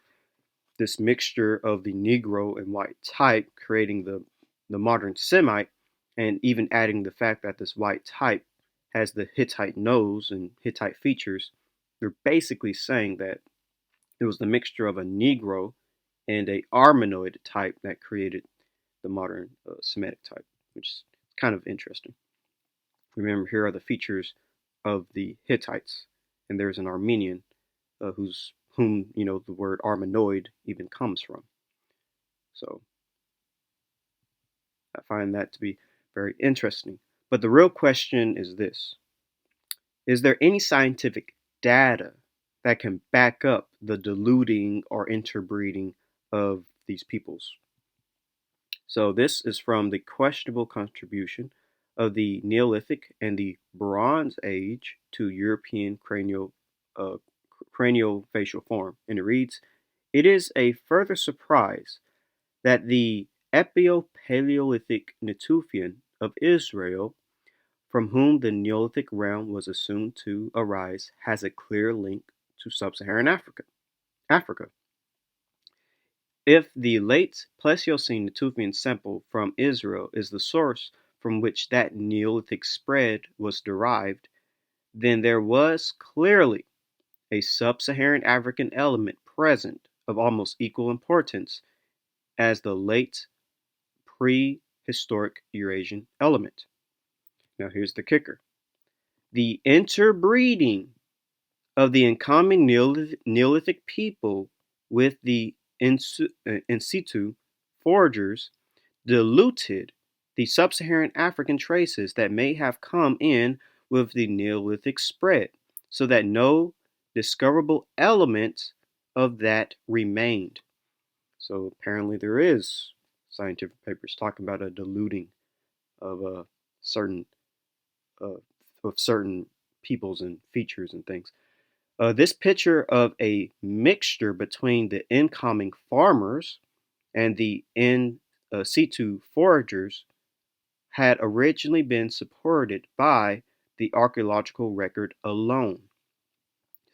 this mixture of the Negro and white type creating the modern Semite, and even adding the fact that this white type has the Hittite nose and Hittite features, they're basically saying that it was the mixture of a Negro and a Armenoid type that created the modern Semitic type, which is kind of interesting. Remember, here are the features of the Hittites, and there's an Armenian whom the word Armenoid even comes from. So I find that to be very interesting. But the real question is this: is there any scientific data that can back up the diluting or interbreeding of these peoples? So this is from the questionable contribution of the Neolithic and the Bronze Age to European craniofacial form. And it reads, "It is a further surprise that the Epio-Paleolithic Natufian of Israel, from whom the Neolithic realm was assumed to arise, has a clear link to sub-Saharan Africa. If the late Pleistocene Natufian sample from Israel is the source from which that Neolithic spread was derived, then there was clearly a sub-Saharan African element present of almost equal importance as the late prehistoric Eurasian element." Now here's the kicker. The interbreeding of the incoming Neolithic people with the in situ foragers diluted the sub-Saharan African traces that may have come in with the Neolithic spread, so that no discoverable element of that remained. So apparently there is scientific papers talking about a diluting of a certain uh, of certain peoples and features and things. This picture of a mixture between the incoming farmers and the in situ foragers had originally been supported by the archaeological record alone.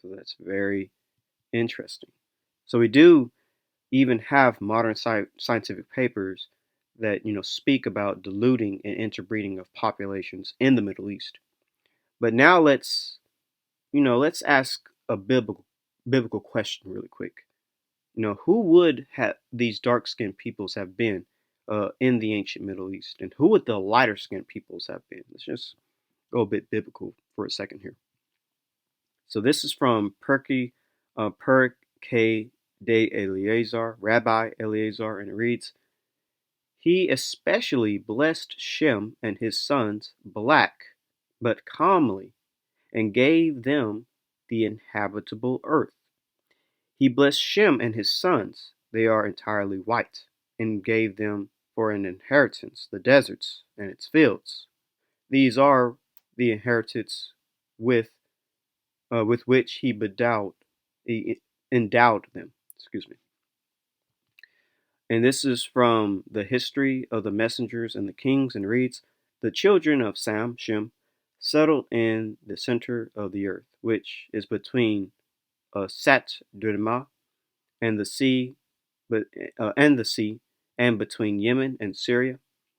So that's very interesting. So we do even have modern scientific papers that speak about diluting and interbreeding of populations in the Middle East. But now let's ask a biblical question really quick. Who would have these dark skinned peoples have been in the ancient Middle East, and who would the lighter skinned peoples have been? Let's just go a bit biblical for a second here. So this is from Perkei de Eleazar, Rabbi Eleazar, and it reads, "He especially blessed Shem and his sons black, but calmly, and gave them the inhabitable earth. He blessed Shem and his sons, they are entirely white, and gave them for an inheritance the deserts and its fields. These are the inheritance with which he endowed them." Excuse me. And this is from the history of the messengers and the kings, and reads, "The children of Sam, Shem, settled in the center of the earth, which is between Sat Durma and the sea, and between Yemen and Syria.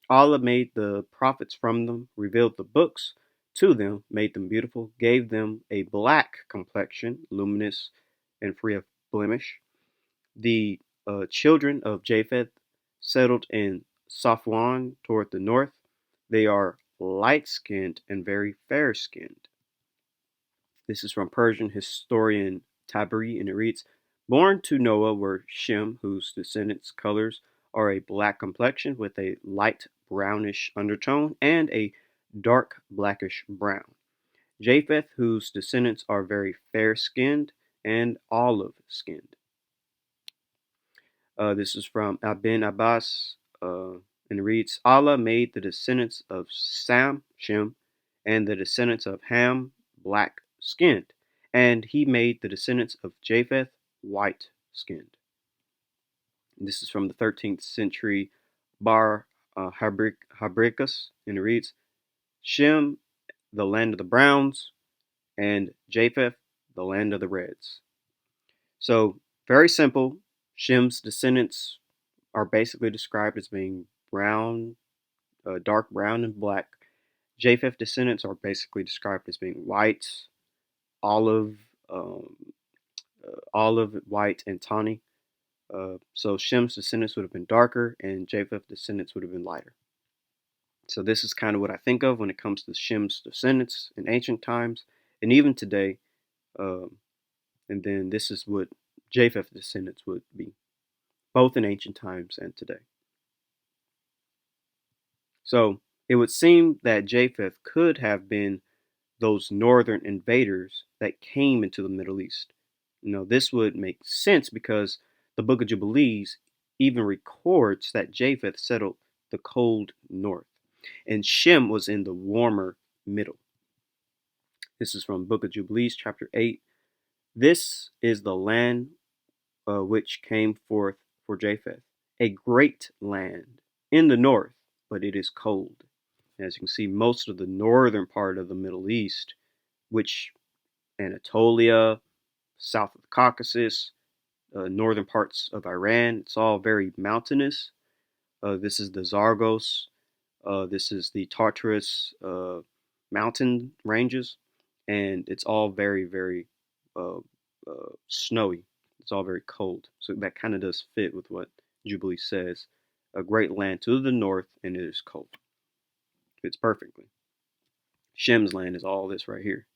Allah made the prophets from them, revealed the books to them, made them beautiful, gave them a black complexion, luminous and free of blemish. The children of Japheth settled in Safwan toward the north. They are light-skinned and very fair-skinned." This is from Persian historian Tabari, and it reads, "Born to Noah were Shem, whose descendants' colors are a black complexion with a light brownish undertone and a dark blackish brown. Japheth, whose descendants are very fair-skinned and olive-skinned." This is from Ibn Abbas, and it reads, "Allah made the descendants of Sam, Shem, and the descendants of Ham black-skinned, and he made the descendants of Japheth white-skinned." This is from the 13th century Bar Habricus, and it reads, "Shem, the land of the browns, and Japheth, the land of the reds." So, very simple. Shem's descendants are basically described as being brown, dark brown and black. Japheth descendants are basically described as being white, olive, um, olive, white, and tawny. So Shem's descendants would have been darker, and Japheth's descendants would have been lighter. So this is kind of what I think of when it comes to Shem's descendants in ancient times, and even today. Um, and then this is what Japheth's descendants would be, both in ancient times and today. So it would seem that Japheth could have been those northern invaders that came into the Middle East. This would make sense because the Book of Jubilees even records that Japheth settled the cold north, and Shem was in the warmer middle. This is from Book of Jubilees, chapter 8. This is the land which came forth for Japheth, a great land in the north, but it is cold. As you can see, most of the northern part of the Middle East, which Anatolia, south of the Caucasus, northern parts of Iran, it's all very mountainous. This is the Zagros. This is the Tartarus mountain ranges, and it's all very, very uh, snowy. It's all very cold. So that kind of does fit with what Jubilee says. A great land to the north, and it is cold. Fits perfectly. Shem's land is all this right here.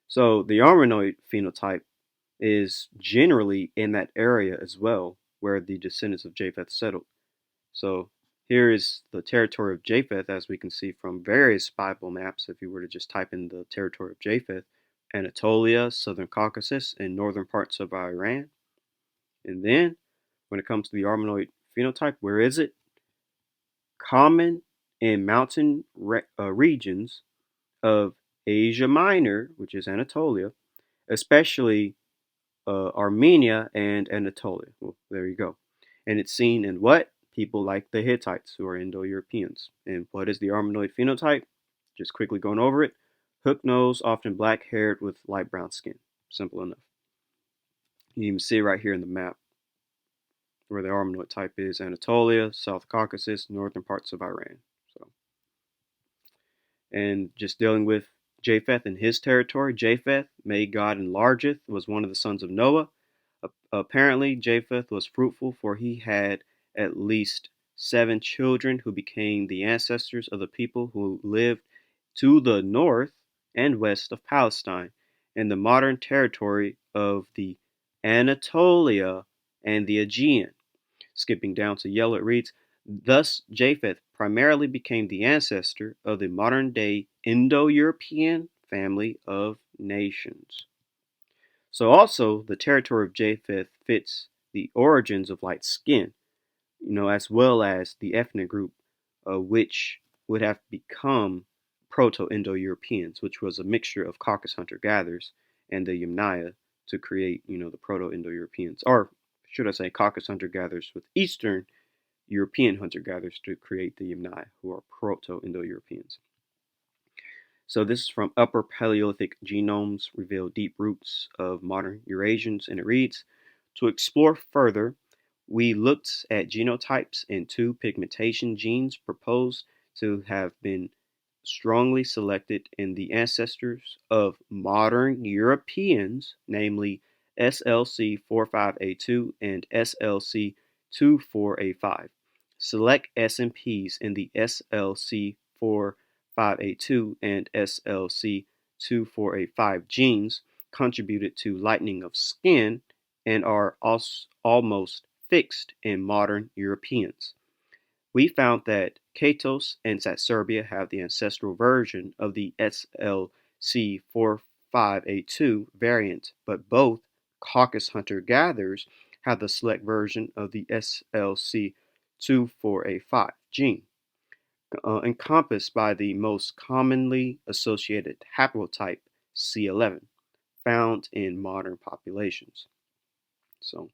So the Armenoid phenotype is generally in that area as well, where the descendants of Japheth settled. So here is the territory of Japheth, as we can see from various Bible maps. If you were to just type in the territory of Japheth, Anatolia, southern Caucasus, and northern parts of Iran. And then when it comes to the Armenoid phenotype, where is it? Common in mountain regions of Asia Minor, which is Anatolia, especially Armenia and Anatolia. Well, there you go. And it's seen in what? People like the Hittites, who are Indo-Europeans. And what is the Armenoid phenotype? Just quickly going over it. Hook nose, often black-haired with light brown skin. Simple enough. You can see right here in the map where the Armenoid type is Anatolia, South Caucasus, northern parts of Iran. So, and just dealing with Japheth and his territory. Japheth, may God enlargeth, was one of the sons of Noah. Apparently, Japheth was fruitful, for he had at least 7 children who became the ancestors of the people who lived to the north and west of Palestine in the modern territory of the Anatolia and the Aegean. Skipping down to yellow, it reads, thus Japheth primarily became the ancestor of the modern-day Indo-European family of nations. So also, the territory of Japheth fits the origins of light skin, as well as the ethnic group which would have become Proto-Indo-Europeans, which was a mixture of Caucasus hunter-gatherers and the Yamnaya to create, the Proto-Indo-Europeans, or should I say Caucasus hunter-gatherers with Eastern European hunter-gatherers to create the Yamnaya, who are Proto-Indo-Europeans. So this is from Upper Paleolithic Genomes Reveal Deep Roots of Modern Eurasians, and it reads, to explore further, we looked at genotypes and 2 pigmentation genes proposed to have been strongly selected in the ancestors of modern Europeans, namely SLC45A2 and SLC24A5. Select SNPs in the SLC45A2 and SLC24A5 genes contributed to lightening of skin and are almost fixed in modern Europeans. We found that Katos and Saserbia have the ancestral version of the SLC45A2 variant, but both Caucasus hunter-gatherers have the select version of the SLC24A5 gene, encompassed by the most commonly associated haplotype C11, found in modern populations. So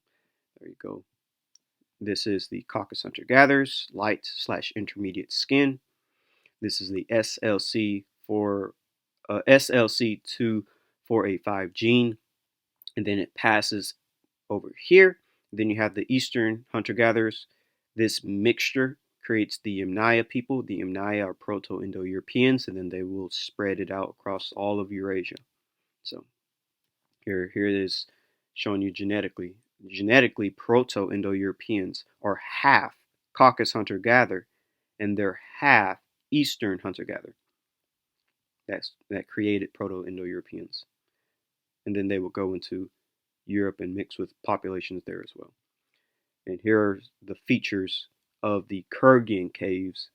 there you go. This is the Caucasus hunter-gatherers, light/intermediate skin. This is the SLC24A5 gene, and then it passes over here. Then you have the Eastern hunter-gatherers. This mixture creates the Yamnaya people. The Yamnaya are Proto-Indo-Europeans, and then they will spread it out across all of Eurasia. So here it is showing you genetically. Genetically, Proto-Indo-Europeans are half Caucasus hunter-gatherer, and they're half Eastern hunter-gatherer. That created Proto-Indo-Europeans. And then they will go into Europe and mix with populations there as well. And here are the features of the Kurgan caves.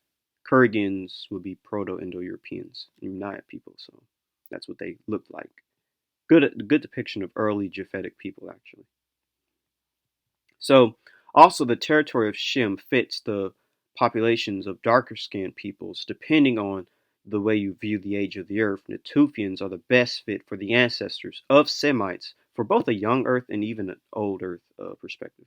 Kurgans would be Proto-Indo-Europeans, Maya people, so that's what they looked like. Good depiction of early Japhetic people, actually. So, also the territory of Shem fits the populations of darker skinned peoples, depending on the way you view the age of the earth. Natufians are the best fit for the ancestors of Semites for both a young earth and even an old earth perspective.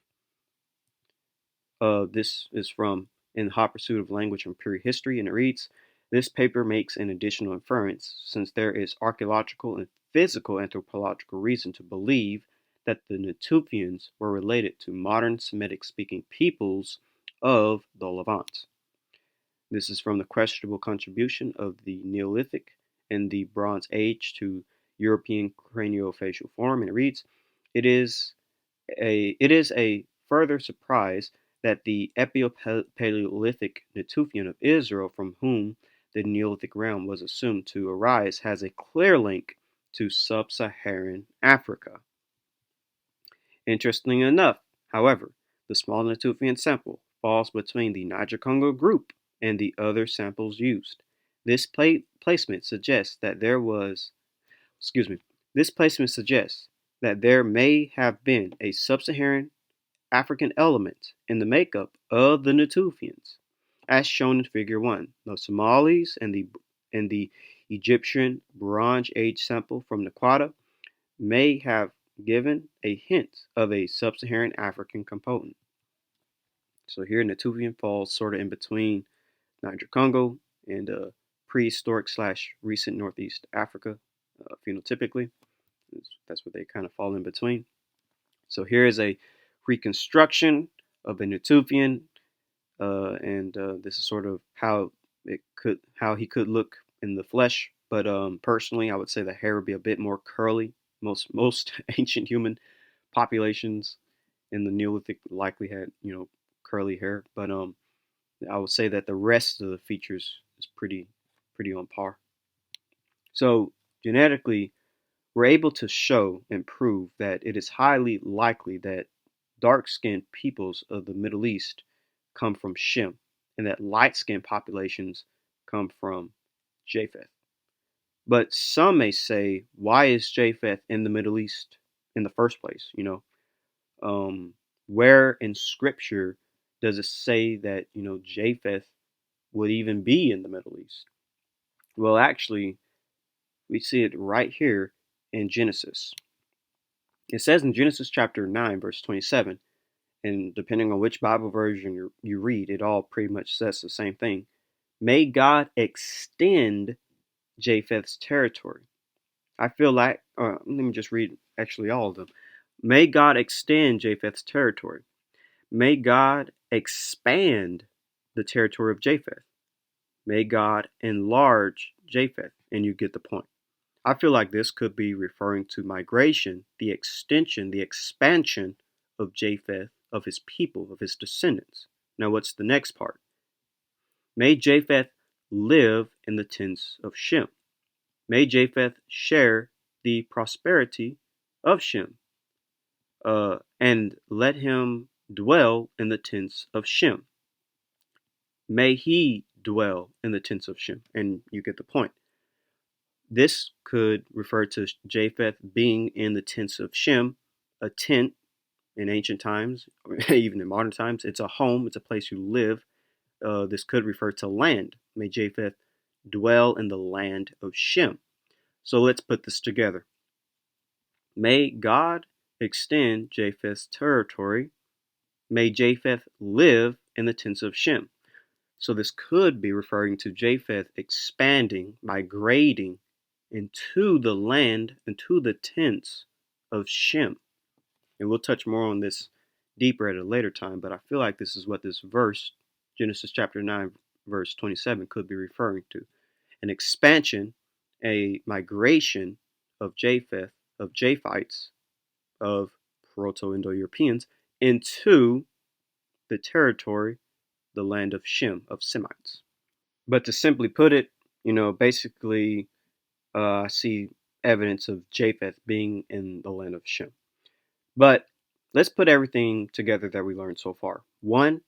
This is from In the Hot Pursuit of Language and Pure History, and it reads, this paper makes an additional inference, since there is archaeological and physical anthropological reason to believe that the Natufians were related to modern Semitic-speaking peoples of the Levant. This is from the questionable contribution of the Neolithic and the Bronze Age to European craniofacial form, and it reads, it is a further surprise that the Epio-Paleolithic Natufian of Israel, from whom the Neolithic realm was assumed to arise, has a clear link to sub-Saharan Africa. Interestingly enough, however, the small Natufian sample falls between the Niger-Congo group and the other samples used. This placement suggests that there may have been a sub-Saharan African element in the makeup of the Natufians, as shown in Figure 1. The Somalis and the Egyptian Bronze Age sample from Naqada may have given a hint of a sub-Saharan African component. So here Natufian falls sort of in between Niger-Congo and prehistoric / recent Northeast Africa phenotypically. That's what they kind of fall in between. So here is a reconstruction of a Natufian, and this is sort of how he could look in the flesh. But personally, I would say the hair would be a bit more curly. Most ancient human populations in the Neolithic likely had curly hair, but I would say that the rest of the features is pretty on par. So genetically, we're able to show and prove that it is highly likely that dark-skinned peoples of the Middle East come from Shem, and that light-skinned populations come from Japheth. But some may say, why is Japheth in the Middle East in the first place? Where in Scripture does it say that Japheth would even be in the Middle East? Well, actually, we see it right here in Genesis. It says in Genesis chapter 9, verse 27, and depending on which Bible version you read, it all pretty much says the same thing. May God extend Japheth's territory. I feel like, let me just read actually all of them. May God extend Japheth's territory. May God expand the territory of Japheth. May God enlarge Japheth. And you get the point. I feel like this could be referring to migration, the extension, the expansion of Japheth, of his people, of his descendants. Now, what's the next part? May Japheth live in the tents of Shem. May Japheth share the prosperity of Shem, and let him dwell in the tents of Shem. May he dwell in the tents of Shem. And you get the point. This could refer to Japheth being in the tents of Shem. A tent in ancient times, or even in modern times, it's a home, it's a place you live. This could refer to land. May Japheth dwell in the land of Shem. So let's put this together. May God extend Japheth's territory. May Japheth live in the tents of Shem. So this could be referring to Japheth expanding, migrating into the land, into the tents of Shem. And we'll touch more on this deeper at a later time, but I feel like this is what this verse, Genesis chapter 9, verse 27, could be referring to. An expansion, a migration of Japheth, of Japhites, of Proto-Indo-Europeans, into the territory, the land of Shem, of Semites. But to simply put it, basically, I see evidence of Japheth being in the land of Shem. But let's put everything together that we learned so far. One,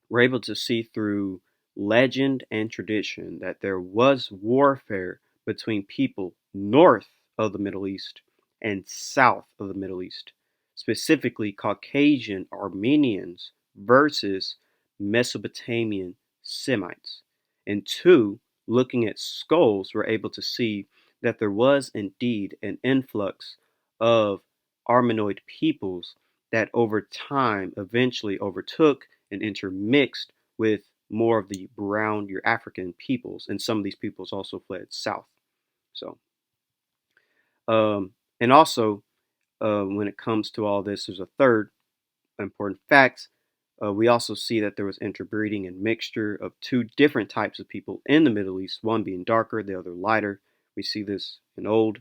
we're able to see through legend and tradition that there was warfare between people north of the Middle East and south of the Middle East, specifically Caucasian Armenians versus Mesopotamian Semites. And two, looking at skulls, we're able to see that there was indeed an influx of Armenoid peoples that over time eventually overtook and intermixed with more of the brown, your African peoples, and some of these peoples also fled south. So, and also when it comes to all this, there's a third important fact. We also see that there was interbreeding and mixture of two different types of people in the Middle East, one being darker, the other lighter. We see this in old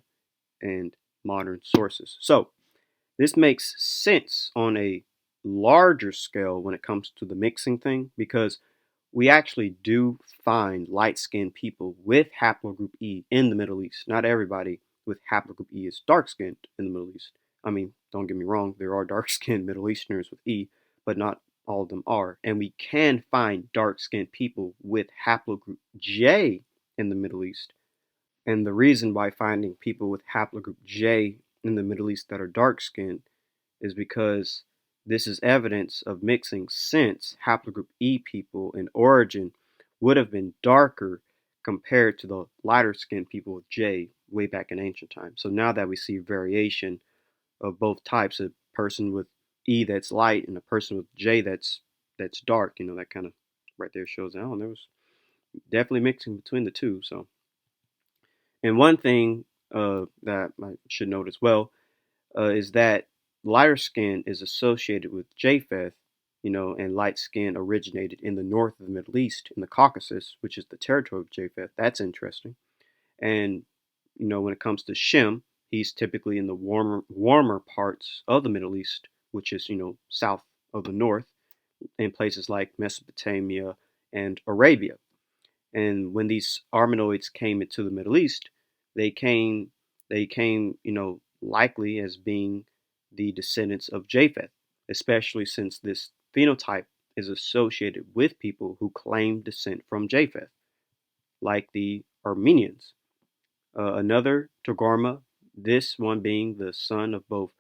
and modern sources. So, this makes sense on a larger scale when it comes to the mixing thing because we actually do find light-skinned people with haplogroup E in the Middle East. Not everybody with haplogroup E is dark-skinned in the Middle East. I mean, don't get me wrong, there are dark-skinned Middle Easterners with E, but not all of them are. And we can find dark-skinned people with haplogroup J in the Middle East. And the reason why finding people with haplogroup J in the Middle East that are dark-skinned is because this is evidence of mixing, since haplogroup E people in origin would have been darker compared to the lighter skinned people with J way back in ancient times. So now that we see variation of both types, a person with E that's light and a person with J that's dark, that kind of right there shows that, there was definitely mixing between the two. So, and one thing that I should note as well is that lighter skin is associated with Japheth, and light skin originated in the north of the Middle East, in the Caucasus, which is the territory of Japheth. That's interesting. And, when it comes to Shem, he's typically in the warmer parts of the Middle East, which is, south of the north, in places like Mesopotamia and Arabia. And when these Armenoids came into the Middle East, they came, likely as being the descendants of Japheth, especially since this phenotype is associated with people who claim descent from Japheth, like the Armenians. Another Togarma, this one being the son of both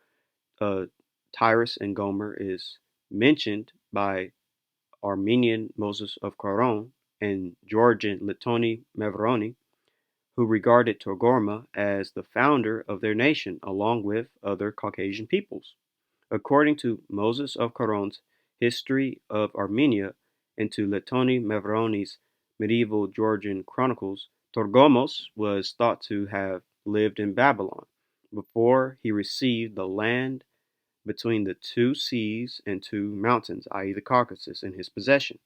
Tyrus and Gomer, is mentioned by Armenian Moses of Caron and Georgian Litoni Mevroni, who regarded Togarma as the founder of their nation along with other Caucasian peoples. According to Moses of Caron's History of Armenia and to Letoni Mevroni's medieval Georgian chronicles, Torgomos was thought to have lived in Babylon before he received the land between the two seas and two mountains, i.e., the Caucasus, in his possession.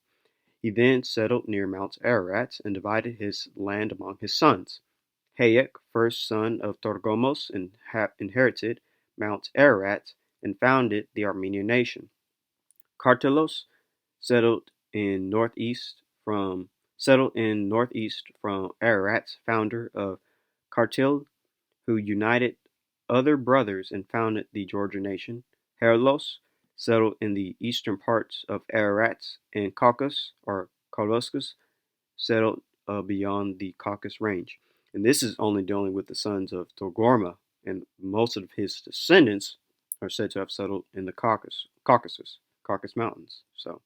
He then settled near Mount Ararat and divided his land among his sons. Hayek, first son of Torgomos, inherited Mount Ararat and founded the Armenian nation. Kartelos settled in northeast from Ararat, founder of Kartil, who united other brothers and founded the Georgian nation. Herlos settled in the eastern parts of Ararat, and Caucasus, or Koloskus, settled beyond the Caucasus Range. And this is only dealing with the sons of Togarma, and most of his descendants are said to have settled in the Caucasus Mountains. So,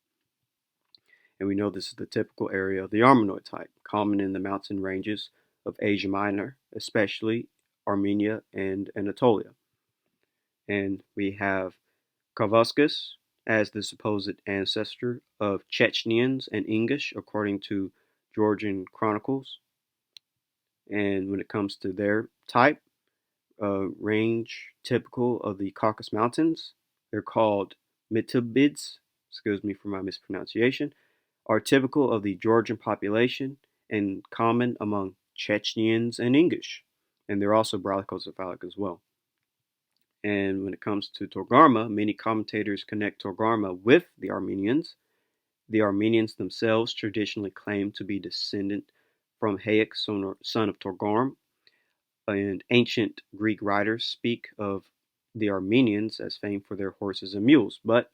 and we know this is the typical area of the Armenoid type, common in the mountain ranges of Asia Minor, especially Armenia and Anatolia. And we have Kavaskus as the supposed ancestor of Chechenians and Ingush, according to Georgian chronicles. And when it comes to their type, range typical of the Caucasus Mountains, they're called Mitibids, excuse me for my mispronunciation, are typical of the Georgian population and common among Chechenians and Ingush. and they're also brachycephalic as well. And when it comes to Togarma, many commentators connect Togarma with the Armenians. The Armenians themselves traditionally claim to be descendant from Hayek, son of Togarm, and ancient Greek writers speak of the Armenians as famed for their horses and mules. But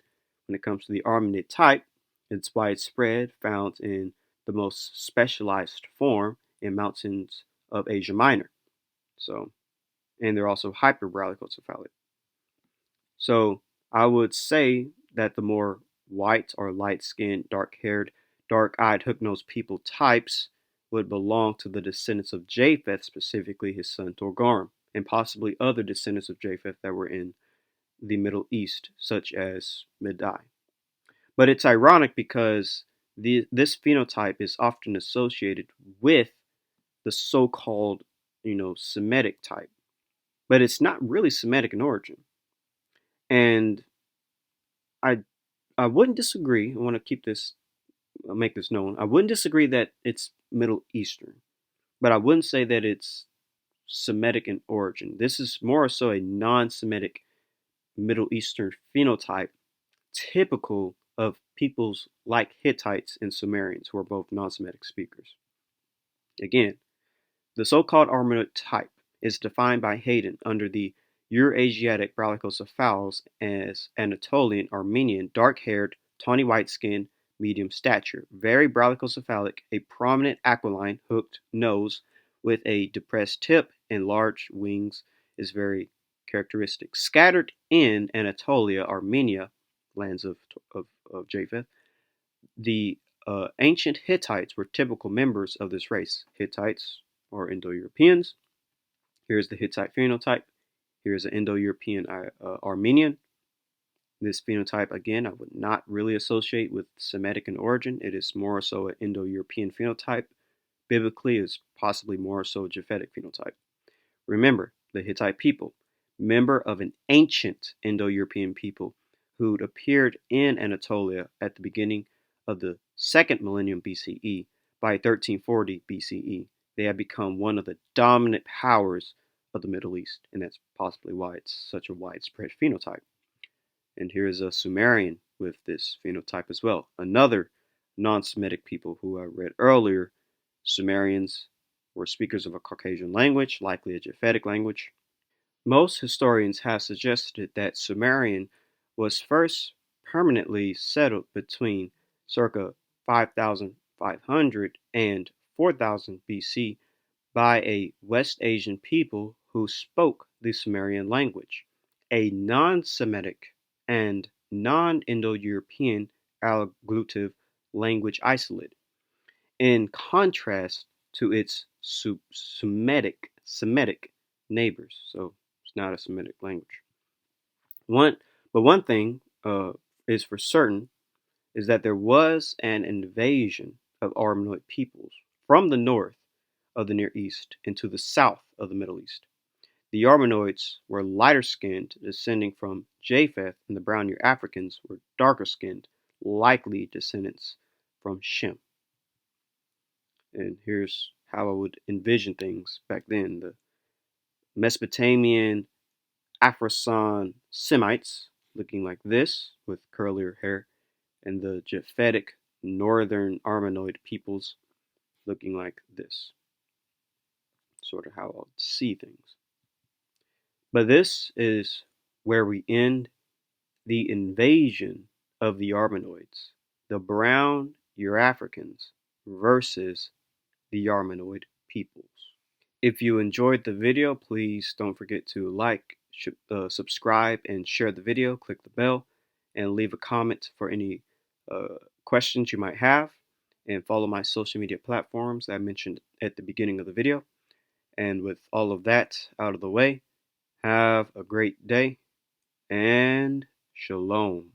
when it comes to the Armenid type, it's widespread, found in the most specialized form in mountains of Asia Minor. So, and they're also hyperbrachycephalic. So I would say that the more white or light skinned, dark haired, dark eyed, hook nosed people types would belong to the descendants of Japheth, specifically his son Togarm, and possibly other descendants of Japheth that were in the Middle East, such as Medai. But it's ironic because this phenotype is often associated with the so called, Semitic type, but it's not really Semitic in origin. And I I wouldn't disagree. I want to make this known. I wouldn't disagree that it's Middle Eastern, but I wouldn't say that it's Semitic in origin. This is more so a non-Semitic Middle Eastern phenotype, typical of peoples like Hittites and Sumerians, who are both non-Semitic speakers. Again, the so-called Armenoid type is defined by Hayden under the Eurasiatic brachycephals as Anatolian, Armenian, dark-haired, tawny white-skinned, medium stature, very brachycephalic, a prominent aquiline, hooked nose with a depressed tip and large wings is very characteristic. Scattered in Anatolia, Armenia, lands of Japheth, the ancient Hittites were typical members of this race. Hittites or Indo-Europeans. Here's the Hittite phenotype. Here's an Indo-European Armenian. This phenotype, again, I would not really associate with Semitic in origin. It is more so an Indo-European phenotype. Biblically, it's possibly more so a Japhetic phenotype. Remember, the Hittite people, member of an ancient Indo-European people who'd appeared in Anatolia at the beginning of the second millennium BCE. By 1340 BCE, they had become one of the dominant powers of the Middle East, and that's possibly why it's such a widespread phenotype. And here is a Sumerian with this phenotype as well. Another non-Semitic people who I read earlier, Sumerians were speakers of a Caucasian language, likely a Japhetic language. Most historians have suggested that Sumerian was first permanently settled between circa 5500 and 4000 BC by a West Asian people who spoke the Sumerian language, a non-Semitic and non-Indo-European alloglutive language isolate, in contrast to its Semitic neighbors. So it's not a Semitic language. One thing is for certain is that there was an invasion of Armenoid peoples from the north of the Near East into the south of the Middle East. The Armenoids were lighter skinned, descending from Japheth, and the brown ear Africans were darker skinned, likely descendants from Shem. And here's how I would envision things back then. The Mesopotamian Afrosan Semites looking like this with curlier hair, and the Japhetic northern Armenoid peoples looking like this. Sort of how I would see things. But this is where we end the invasion of the Armenoids, the brown Eurafricans versus the Armenoid peoples. If you enjoyed the video, please don't forget to like, subscribe, and share the video. Click the bell and leave a comment for any questions you might have. And follow my social media platforms that I mentioned at the beginning of the video. And with all of that out of the way, have a great day and shalom.